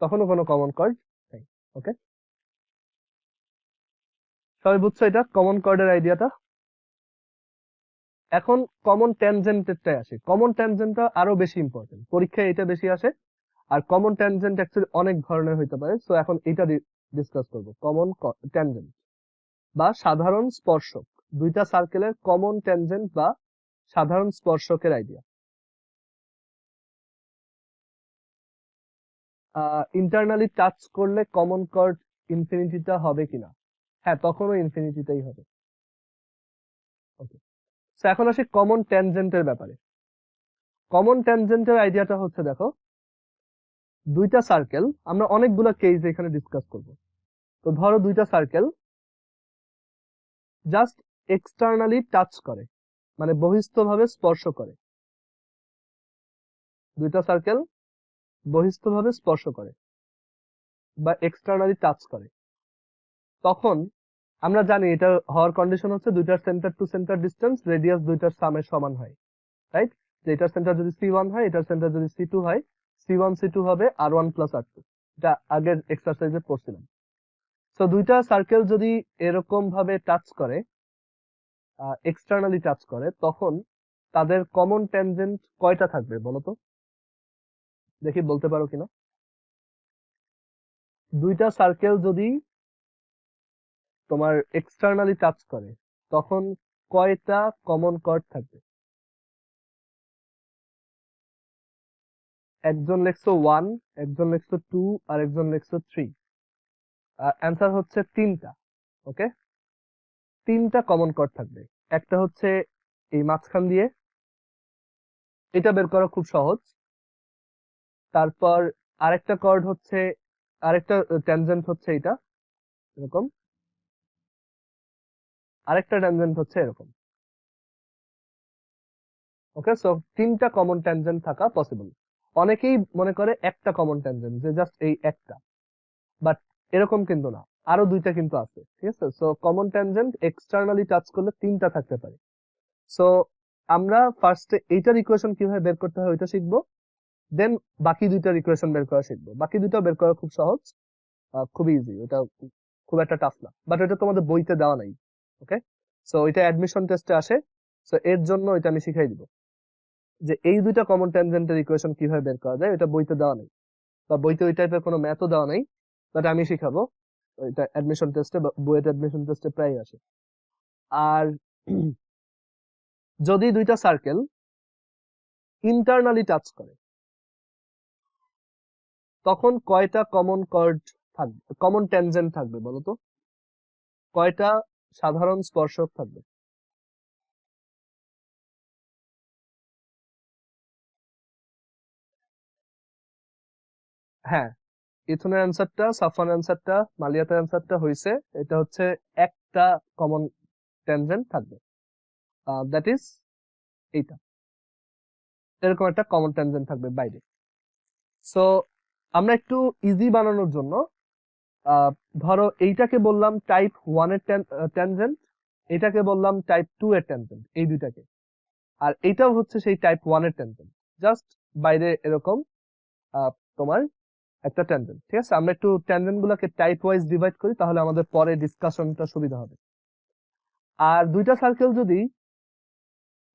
তখনও কোনো কমন কর্ড ওকে, সবাই বুঝছো এটা কমন কর্ডের আইডিয়াটা? এখন কমন ট্যানজেন্টেরটাই আসে। কমন ট্যানজেন্টটা আরো বেশি ইম্পর্টেন্ট, পরীক্ষায় এটা বেশি আসে। আর কমন ট্যানজেন্ট অ্যাকচুয়ালি অনেক ধরনের হইতে পারে, সো এখন এটা ডিসকাস করব। কমন ট্যানজেন্ট বা সাধারণ স্পর্শক, দুইটা সার্কেলের কমন ট্যানজেন্ট বা সাধারণ স্পর্শকের আইডিয়া। ইন্টারনালি টাচ করলে কমন কর্ড ইনফিনিটিটা হবে কিনা? হ্যাঁ, তখনও ইনফিনিটিটাই হবে। ওকে, তো এখন আসি কমন ট্যানজেন্টের ব্যাপারে। কমন ট্যানজেন্টের আইডিয়াটা হচ্ছে, দেখো, দুইটা সার্কেল, আমরা অনেকগুলো কেস এখানে ডিসকাস করব। তো ধরো দুইটা সার্কেল জাস্ট এক্সটার্নালি টাচ করে, মানে বহিস্থভাবে স্পর্শ করে। দুইটা সার্কেল বহিস্থভাবে স্পর্শ করে বা এক্সটার্নালি টাচ করে, তখন আমরা জানি এটা হওয়ার কন্ডিশন হচ্ছে দুইটার centre to centre distance radius দুইটার সামের সমান হয়, রাইট? যে এটার সেন্টার যদি C1 হয়, এটার সেন্টার যদি C2 হয়, C1 C2 হবে R1 প্লাস R2। এটা আগের এক্সারসাইজে পড়ছিলাম। তো দুইটা সার্কেল যদি এরকম ভাবে টাচ করে, এক্সটার্নালি টাচ করে, তখন তাদের কমন ট্যানজেন্ট কয়টা থাকবে বলো তো? দেখি বলতে পারো কিনা। দুইটা সার্কেল যদি তোমার এক্সটার্নালি টাচ করে, তখন কয়টা কমন কর্ড থাকবে? একজন লেখছো 1, একজন লেখছো 2, আর একজন লেখছো 3। অ্যান্সার হচ্ছে 3টা। ওকে, 3টা কমন কর্ড থাকবে। একটা হচ্ছে এই মাঝখান দিয়ে, এটা বের করা খুব সহজ। তারপর আরেকটা কর্ড হচ্ছে, আরেকটা ট্যানজেন্ট হচ্ছে এটা এরকম, আরেকটা ট্যানজেন্ট হচ্ছে এরকম। ওকে, সো 3টা কমন ট্যানজেন্ট থাকা পসিবল। অনেকেই মনে করে একটা কমন ট্যানজেন্ট, যে জাস্ট এই একটা, বাট এরকম কিন্তু না, আরো দুইটা কিন্তু আছে। ঠিক আছে, so common tangent externally touch করলে 3টা থাকতে পারে। সো আমরা ফার্স্টে এইটার ইকুয়েশন কিভাবে বের করতে হয় ওইটা শিখবো, দেন বাকি দুইটার ইকুয়েশন বের করা শিখবো। বাকি দুইটা বের করা খুব সহজ, খুব ইজি, ওটা খুব একটা টাফ না, বাট ওটা তোমাদের বইতে দেওয়া নাই। ওকে, সো ওইটা অ্যাডমিশন টেস্টে আসে, সো এর জন্য এটা আমি শিখাই দিব যে এই দুইটা কমন ট্যানজেন্টের ইকুয়েশন কিভাবে বের করা যায়। এটা বইতে দেওয়া নেই, বা বইতে ওই টাইপের কোনো ম্যাথও দেওয়া নেই, বাট আমি শিখাবো। এটা অ্যাডমিশন টেস্টে বা বুয়েট অ্যাডমিশন টেস্টে প্রায় আসে। আর যদি দুইটা সার্কেল ইন্টারনালি টাচ করে, তখন কয়টা কমন কর্ড থাকবে, কমন ট্যানজেন্ট থাকবে বলতো? কয়টা সাধারণ স্পর্শক থাকবে? হ্যাঁ, ইথুনের অ্যান্সারটা, সাফওয়ানের অ্যান্সারটা, মালিয়াতের অ্যান্সারটা হয়েছে, এটা হচ্ছে একটা কমন ট্যানজেন্ট থাকবে, দ্যাট ইজ এইটা, এরকম একটা কমন ট্যানজেন্ট থাকবে বাইরে। সো আমরা একটু ইজি বানানোর জন্য, আহ, ধরো এইটাকে বললাম টাইপ 1 এর ট্যানজেন্ট, এটাকে বললাম টাইপ 2 এর ট্যানজেন্ট, এই দুইটাকে। আর এটাও হচ্ছে সেই টাইপ 1 এর ট্যানজেন্ট, জাস্ট বাইরে এরকম তোমার একটা ট্যানজেন্ট। ঠিক আছে, আমরা একটু ট্যানজেন্ট গুলাকে টাইপ ওয়াইজ ডিভাইড করি, তাহলে আমাদের পরে ডিসকাশনটা সুবিধা হবে। আর দুইটা সার্কেল যদি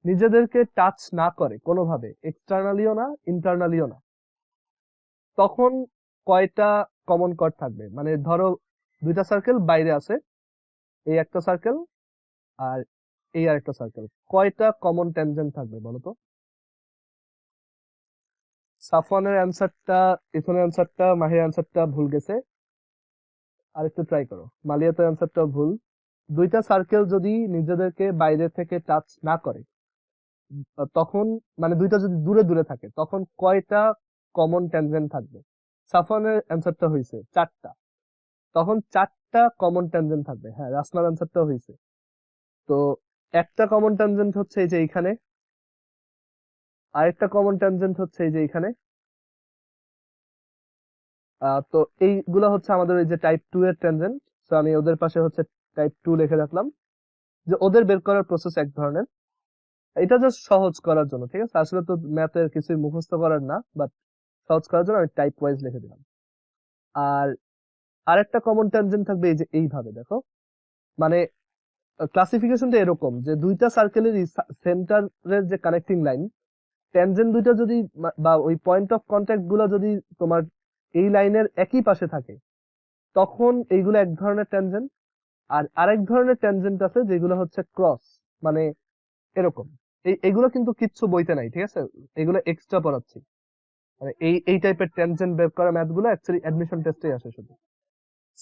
নিজেদেরকে টাচ না করে কোনোভাবে, এক্সটার্নালিও না ইন্টারনালিও না, তখন কয়টা কমন কর্ড থাকবে? মানে ধরো দুইটা সার্কেল বাইরে আছে, এই একটা সার্কেল আর এই আরেকটা সার্কেল, কয়টা কমন ট্যানজেন্ট থাকবে বলতো? সাফওয়ানের অ্যান্সারটা, ইথনের অ্যান্সারটা, মাহির অ্যান্সারটা ভুল গেছে, আর একটু ট্রাই করো। মালিয়াতের অ্যান্সারটা ভুল। দুইটা সার্কেল যদি নিজেদেরকে বাইরে থেকে টাচ না করে, তখন মানে দুইটা যদি দূরে দূরে থাকে, তখন কয়টা কমন ট্যানজেন্ট থাকবে? সাফওয়ানের অ্যান্সারটা হয়েছে 4টা, তখন 4টা কমন ট্যানজেন্ট থাকবে। হ্যাঁ, রাসমার অ্যান্সারটা হয়েছে। তো একটা কমন ট্যানজেন্ট হচ্ছে এই যে এইখানে, আরেকটা কমন ট্যানজেন্ট হচ্ছে এই যে এইখানে। তো এইগুলা হচ্ছে আমাদের ওই যে টাইপ 2 এর ট্যানজেন্ট। তো আমি ওদের পাশে হচ্ছে টাইপ 2 লিখে রাখলাম, যে ওদের বের করার প্রসেস এক ধরনের। এটা জাস্ট সহজ করার জন্য, ঠিক আছে? আসলে তো ম্যাথের কিছুই মুখস্থ করার না, বাট সহজ করার জন্য আমি টাইপ ওয়াইজ লিখে দিলাম। আর আরেকটা কমন ট্যানজেন্ট থাকবে এই যে এইভাবে দেখো, মানে ক্লাসিফিকেশনটা এরকম যে দুইটা সার্কেলের সেন্টারের যে কানেক্টিং লাইন, ট্যানজেন্ট দুইটা যদি বা ওই পয়েন্ট অফ কন্টাক্ট গুলো যদি তোমার এই লাইনের একই পাশে থাকে, তখন এইগুলো এক ধরনের ট্যানজেন্ট। আর আরেক ধরনের ট্যানজেন্ট আছে যেগুলো হচ্ছে ক্রস, মানে এরকম। এইগুলো কিন্তু কিচ্ছু বইতে নাই, ঠিক আছে, এগুলো এক্সট্রা পড়াচ্ছি। মানে এই টাইপের ট্যানজেন্ট বের করা ম্যাথ গুলো অ্যাকচুয়ালি অ্যাডমিশন টেস্টে আসে শুধু।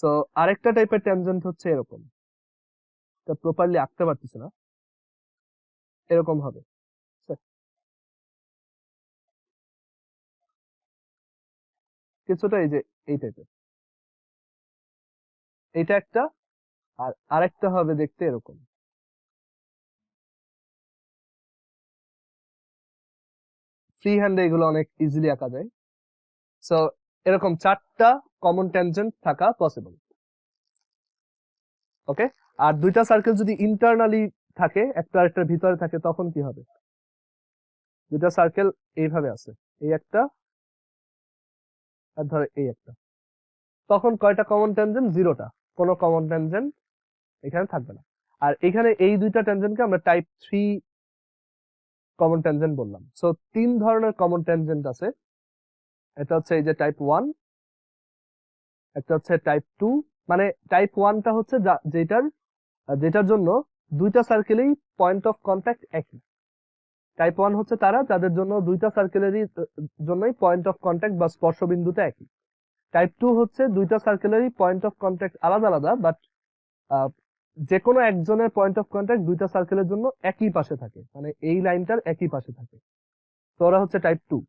সো আরেকটা টাইপের ট্যানজেন্ট হচ্ছে এরকম, এটা প্রপারলি আঁকতে পারতেছি না, এরকম হবে। So, কিছুটা এই যে এই টাইপের, এইটা একটা, আর আরেকটা হবে দেখতে এরকম। ফ্রি হ্যান্ডে এগুলো অনেক ইজিলি আঁকা যায়। সো এরকম চারটা কমন ট্যানজেন্ট থাকা পসিবল। ওকে, আর দুইটা সার্কেল যদি ইন্টারনালি থাকে, একটা আরেকটার ভিতরে থাকে, তখন কি হবে? দুইটা সার্কেল এইভাবে আছে, এই একটা আর ধরো এই একটা, তখন কয়টা কমন ট্যানজেন্ট? জিরোটা, কোনো কমন ট্যানজেন্ট এখানে থাকবে না। আর এখানে এই দুইটা ট্যানজেন্টকে আমরা টাইপ 3 কমন ট্যানজেন্ট বললাম। সো তিন ধরনের কমন ট্যানজেন্ট আছে, এটা হচ্ছে এই যে টাইপ 1, একটা হচ্ছে টাইপ 2। মানে টাইপ 1টা হচ্ছে যেটার জন্য দুইটা সার্কেলেই পয়েন্ট অফ কন্টাক্ট একই। টাইপ 1 হচ্ছে তারা যাদের জন্য দুইটা সার্কেলেরই জন্যই পয়েন্ট অফ কন্টাক্ট বা স্পর্শ বিন্দুটা একই। টাইপ 2 হচ্ছে দুইটা সার্কেলেরই পয়েন্ট অফ কন্টাক্ট আলাদা আলাদা, বাট যে কোনো একজনের পয়েন্ট অফ কন্টাক্ট দুইটা সার্কেলের জন্য একই পাশে থাকে, মানে এই লাইনটার একই পাশে থাকে। তো ওরা হচ্ছে টাইপ 2।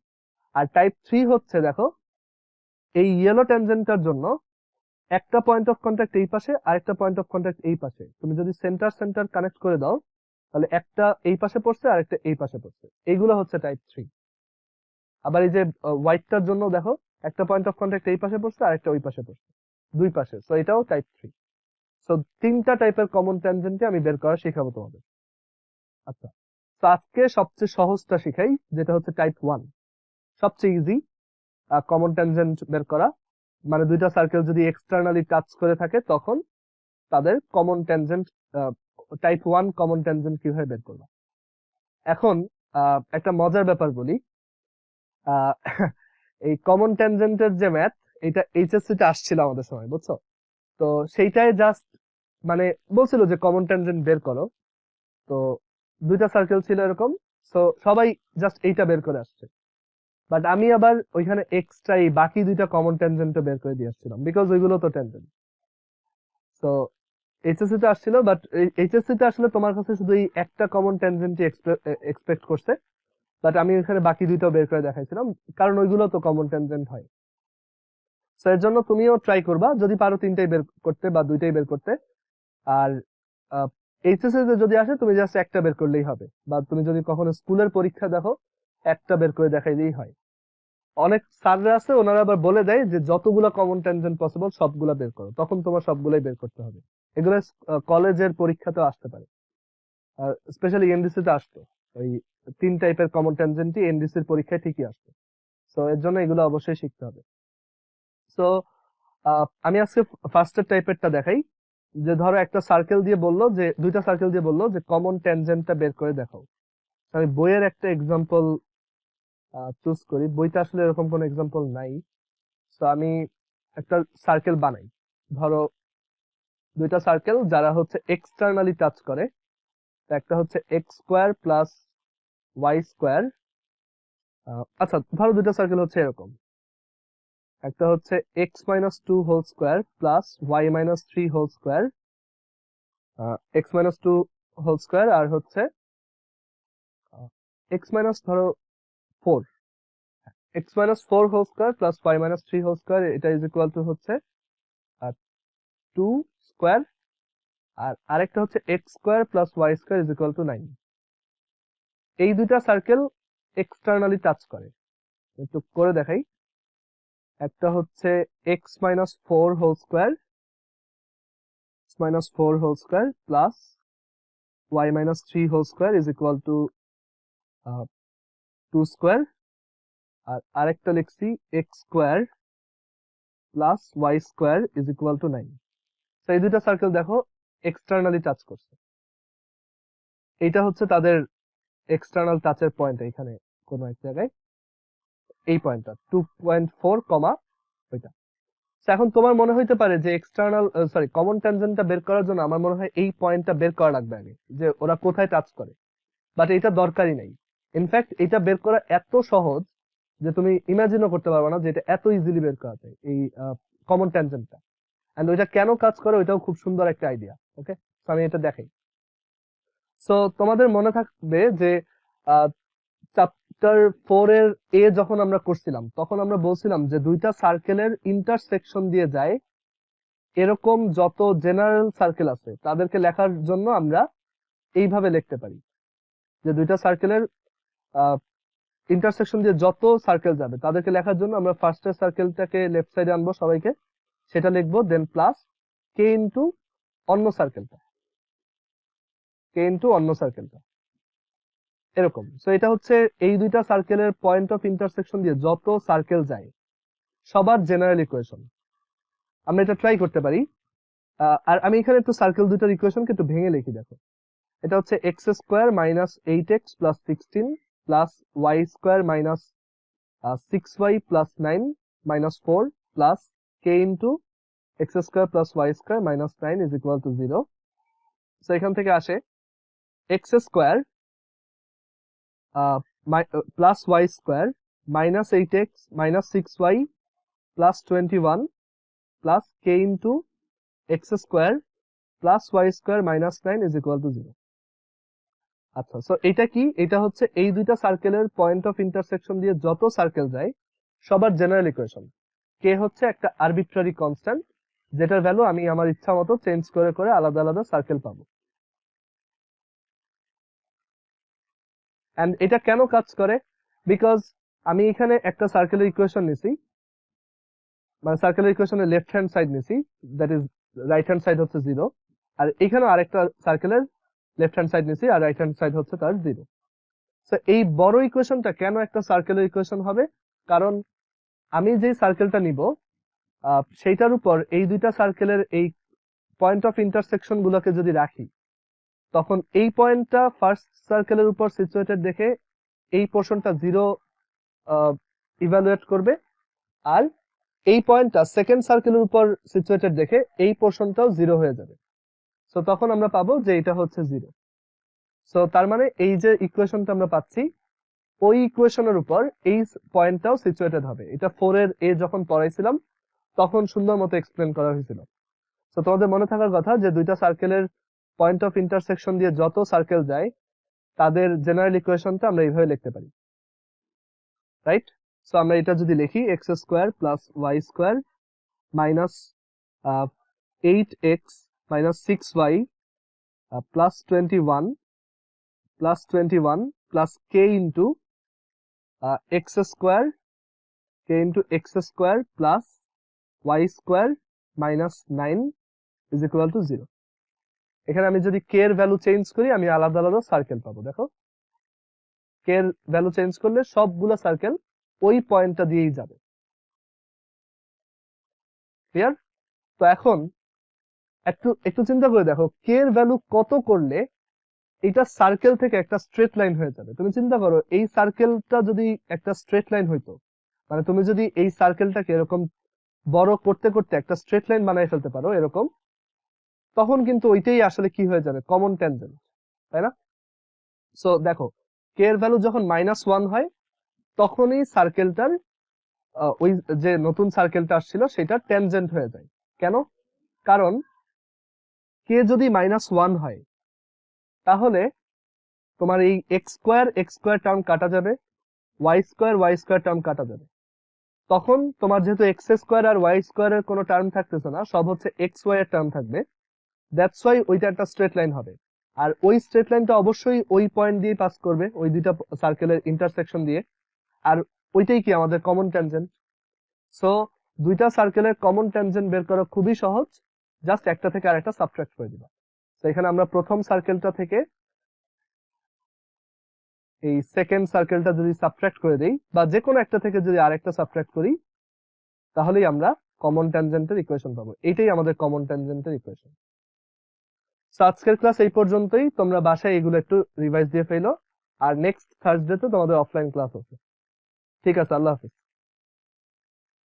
আর টাইপ 3 হচ্ছে দেখো, এই ইয়েলো ট্যানজেন্টটার জন্য একটা পয়েন্ট অফ কন্টাক্ট এই পাশে, আরেকটা পয়েন্ট অফ কন্টাক্ট এই পাশে। তুমি যদি সেন্টার সেন্টার কানেক্ট করে দাও, তাহলে একটা এই পাশে পড়ছে আর একটা এই পাশে পড়ছে, এইগুলো হচ্ছে টাইপ 3। আবার এই যে হোয়াইটটার জন্য দেখো, একটা পয়েন্ট অফ কন্টাক্ট এই পাশে পড়ছে আর একটা ওই পাশে পড়ছে, দুই পাশে, তো এটাও টাইপ 3। সো তিনটা টাইপের কমন ট্যানজেন্টকে আমি বের করা শেখাবো তোমাদের। আচ্ছা, তো আজকে সবচেয়ে সহজটা শিখাই, যেটা হচ্ছে টাইপ 1, সবচেয়ে ইজি কমন ট্যানজেন্ট বের করা। মানে দুইটা সার্কেল যদি এক্সটার্নালি টাচ করে থাকে, তখন তাদের common tangent, type 1 common tangent কিভাবে বের করবা। এখন একটা মজার ব্যাপার বলি, আহ, এই কমন ট্যানজেন্টের যে ম্যাথ, এটা এইচএসসি তে আসছিল আমাদের সময়, বুঝছো? তো সেইটাই জাস্ট মানে বলছিল যে কমন ট্যানজেন্ট বের করো, তো দুইটা সার্কেল ছিল এরকম, তো সবাই জাস্ট এইটা বের করে আসছে। বাট আমি আবার ওইখানে এক্সট্রা এই বাকি দুইটা কমন ট্যানজেন্ট বের করে দিয়ে আসছিলাম, বিকজ ওইগুলো তো ট্যানজেন্ট। তো এইচএসসি তে আসছিল, বাট এইচএসসি তে আসলে তোমার কাছে শুধু এই একটা কমন ট্যানজেন্টই এক্সপেক্ট করছে, বাট আমি ওইখানে বাকি দুইটাও বের করে দেখাইছিলাম, কারণ ওইগুলো তো কমন ট্যানজেন্ট হয়। তো এর জন্য তুমিও ট্রাই করবা, যদি পারো তিনটাই বের করতে বা দুইটাই বের করতে। আর এইচএসসি তে যদি আসে, তুমি জাস্ট একটা বের করলেই হবে, বা তুমি যদি কখনো স্কুলের পরীক্ষা দেখো, একটা বের করে দেখাইলেই হয়। অনেক স্যাররা আছে, ওনারা আবার বলে দেয় যে যতগুলা কমন ট্যানজেন্ট পসিবল সবগুলা বের করো, তখন তোমার সবগুলাই বের করতে হবে। এগুলো কলেজের পরীক্ষাতেও আসতে পারে, আর স্পেশালি এনডিসি তে আসতো। ওই তিন টাইপের কমন ট্যানজেন্টই এনডিসির পরীক্ষায় ঠিকই আসতো। তো এর জন্য এগুলো অবশ্যই শিখতে হবে। তো আমি আজকে ফার্স্টের টাইপেরটা দেখাই, যে ধরো একটা সার্কেল দিয়ে বললো, যে দুইটা সার্কেল দিয়ে বললো যে কমন ট্যানজেন্টটা বের করে দেখাও। আমি বইয়ের একটা এক্সাম্পল চুজ করি, বইতে আসলে এরকম কোনো এক্সাম্পল নাই। তো আমি একটা সার্কেল বানাই, ধরো দুইটা সার্কেল যারা হচ্ছে এক্সটার্নালি টাচ করে। তো একটা হচ্ছে x square plus Y square. আচ্ছা, ধরো দুইটা সার্কেল হচ্ছে এরকম, একটা হচ্ছে x minus 2 whole square plus y minus 3 whole square, x minus 2 whole square, আর হচ্ছে এক্স মাইনাস ধরো 4, x minus 4 whole square plus y minus 3 whole square, এটা ইজ ইকুয়াল টু হচ্ছে 2 স্কোয়ার, আর আরেকটা হচ্ছে x square plus Y square is equal to 9। এই দুইটা সার্কেল এক্সটার্নালি টাচ করে, একটু করে দেখাই। একটা হচ্ছে x minus 4 whole square, minus 4 whole square plus y minus 3 whole square is equal to 2 square, আর আরেকটা লিখছি x square plus Y square is equal to 9। তো এই দুইটা সার্কেল দেখো এক্সটার্নালি টাচ করছে, এইটা হচ্ছে তাদের এক্সটার্নাল টাচের পয়েন্ট, এখানে কোনো এক জায়গায় এই পয়েন্টটা 2.4 কমা ওইটা। এখন তোমার মনে হইতে পারে যে এক্সটার্নাল কমন ট্যানজেন্টটা বের করার জন্য আমার মনে হয় এই পয়েন্টটা বের করা লাগবে আগে, যে ওরা কোথায় টাচ করে, বাট এটা দরকারই নাই। ইনফ্যাক্ট এটা বের করা এত সহজ যে তুমি ইমাজিনও করতে পারবে না যে এটা এত ইজিলি বের করা যায়, এই কমন ট্যানজেন্টটা। এন্ড ওইটা কেন কাজ করে ওইটাও খুব সুন্দর একটা আইডিয়া। ওকে, আমি এটা দেখাই। সো তোমাদের মনে থাকবে যে চ্যাপ্টার 4 এর এ যখন আমরা করছিলাম তখন আমরা বলছিলাম যে দুইটা সার্কেলের ইন্টারসেকশন দিয়ে যায় এরকম যত জেনারেল সার্কেল আছে তাদেরকে লেখার জন্য আমরা এইভাবে লিখতে পারি, যে দুইটা সার্কেলের ইন্টারসেকশন দিয়ে যত সার্কেল যাবে তাদেরকে লেখার জন্য আমরা ফার্স্টের সার্কেলটাকে লেফট সাইডে আনবো সবাইকে, সেটা লিখবো, দেন প্লাস কে ইন্টু অন্য সার্কেলটা, এরকম। সো এটা হচ্ছে এই দুইটা সার্কেলের পয়েন্ট অফ ইন্টারসেকশন দিয়ে যত সার্কেল যায় সবার জেনারেল ইকুয়েশন। আমরা এটা ট্রাই করতে পারি। আর আমি এখানে একটু সার্কেল দুইটার ইকুয়েশনকে একটু ভেঙে লিখি, দেখো। এটা হচ্ছে x square minus 8x plus 16 plus Y square minus 6y plus 9 minus 4 plus K into x square plus Y square minus 9 is equal to 0। So এখান থেকে আসে X square plus Y square minus 8x minus 6y plus 21 plus K into x square plus Y square minus 9 is equal to 0। আচ্ছা, সো এটা কি? এটা হচ্ছে এই দুইটা সার্কেলের পয়েন্ট অফ ইন্টারসেকশন দিয়ে যত সার্কেল যায় সবার জেনারেল ইকুয়েশন। কে হচ্ছে একটা আরবিট্রারি কনস্ট্যান্ট যেটার ভ্যালু আমি আমার ইচ্ছা মতো চেঞ্জ করে করে আলাদা আলাদা সার্কেল পাবো। এন্ড এটা কেন কাজ করে? বিকজ আমি এখানে একটা সার্কেলের ইকুয়েশন নিছি, মানে সার্কেলের ইকুয়েশনের লেফট হ্যান্ড সাইড নিছি, that is right hand side হচ্ছে 0, আর এখানে আরেকটা সার্কেলের লেফট হ্যান্ড সাইড নিছি আর রাইট হ্যান্ড সাইড হচ্ছে তার 0। সো এই বড় ইকুয়েশনটা কেন একটা সার্কেলের ইকুয়েশন হবে? কারণ আমি যে সার্কেলটা নিব সেইটার উপর এই দুইটা সার্কেলের এই পয়েন্ট অফ ইন্টারসেকশন গুলোকে যদি রাখি তখন এই পয়েন্টটা ফার্স্ট সার্কেলের উপর সিচুয়েটেড দেখে এই পোর্শনটা 0 ইভালুয়েট করবে, আর এই পয়েন্টটা সেকেন্ড সার্কেলের উপর সিচুয়েটেড দেখে এই পোর্শনটাও 0 হয়ে যাবে। সো তখন আমরা পাবো যে এটা হচ্ছে 0। সো তার মানে এই যে ইকুয়েশনটা আমরা পাচ্ছি ওই ইকুয়েশনের উপর এই পয়েন্টটাও সিচুয়েটেড হবে। এটা 4 এর এ যখন পড়াইছিলাম তখন সুন্দর মতো এক্সপ্লেন করা হয়েছিল। তো তোমাদের মনে থাকার কথা যে দুইটা সার্কেলের পয়েন্ট অফ ইন্টারসেকশন দিয়ে যত সার্কেল যায় তাদের জেনারেল ইকুয়েশনটা আমরা এইভাবে লিখতে পারি, রাইট? সো আমরা এটা যদি লিখি x square plus Y square minus 8x minus 6y plus 21 plus K into x square plus Y square minus 9 is equal to 0। এখানে আমি যদি কে এর ভ্যালু চেঞ্জ করি আমি আলাদা আলাদা সার্কেল পাবো। দেখো, কে এর ভ্যালু চেঞ্জ করলে সবগুলা সার্কেল ওই পয়েন্টটা দিয়েই যাবে। ক্লিয়ার? তো এখন একটু চিন্তা করে দেখো কে এর ভ্যালু কত করলে এটা সার্কেল থেকে একটা স্ট্রেট লাইন হয়ে যাবে। তুমি চিন্তা করো এই সার্কেলটা যদি একটা স্ট্রেট লাইন হইতো, মানে তুমি যদি এই সার্কেলটাকে এরকম বড় করতে করতে একটা স্ট্রেট লাইন বানাই ফেলতে পারো এরকম, তখন কিন্তু ওইটাই আসলে কি হয়ে যাবে, কমন ট্যানজেন্ট, তাই না? সো দেখো কে এর ভ্যালু যখন -1 হয় তখনই সার্কেলটার ওই যে নতুন সার্কেলটা আসছিল সেটা ট্যানজেন্ট হয়ে যায়। কেন? কারণ কে যদি -1 হয় তাহলে তোমার এই এক্স স্কোয়ার টার্ম কাটা যাবে, ওয়াই স্কোয়ার টার্ম কাটা যাবে। তখন তোমার যেহেতু এক্স স্কোয়ার আর ওয়াই স্কোয়ারের কোনো টার্ম থাকতেছে না, সব হচ্ছে এক্স ওয়াই এর টার্ম থাকবে, দ্যাটস ওয়াই ওইটা একটা স্ট্রেট লাইন হবে। আর ওই স্ট্রেট লাইনটা অবশ্যই ওই পয়েন্ট দিয়ে পাস করবে, ওই দুইটা সার্কেলের ইন্টারসেকশন দিয়ে, আর ওইটাই কি আমাদের কমন ট্যানজেন্ট। সো দুইটা সার্কেলের কমন ট্যানজেন্ট বের করা খুবই সহজ, জাস্ট একটা থেকে আরেকটা সাবট্রাক্ট করে দিবা। তো এখানে আমরা প্রথম সার্কেলটা থেকে এই সেকেন্ড সার্কেলটা যদি সাবট্রাক্ট করে দেই বা যে কোনো একটা থেকে যদি আরেকটা সাবট্রাক্ট করি তাহলেই আমরা কমন ট্যানজেন্টের ইকুয়েশন পাবো। এটাই আমাদের কমন ট্যানজেন্টের ইকুয়েশন। আজকের ক্লাস এই পর্যন্তই। তোমরা বাসায় এগুলো একটু রিভাইজ দিয়ে ফেলো, আর নেক্সট থার্সডে তো তোমাদের অফলাইন ক্লাস আছে। ঠিক আছে, আল্লাহ হাফিজ।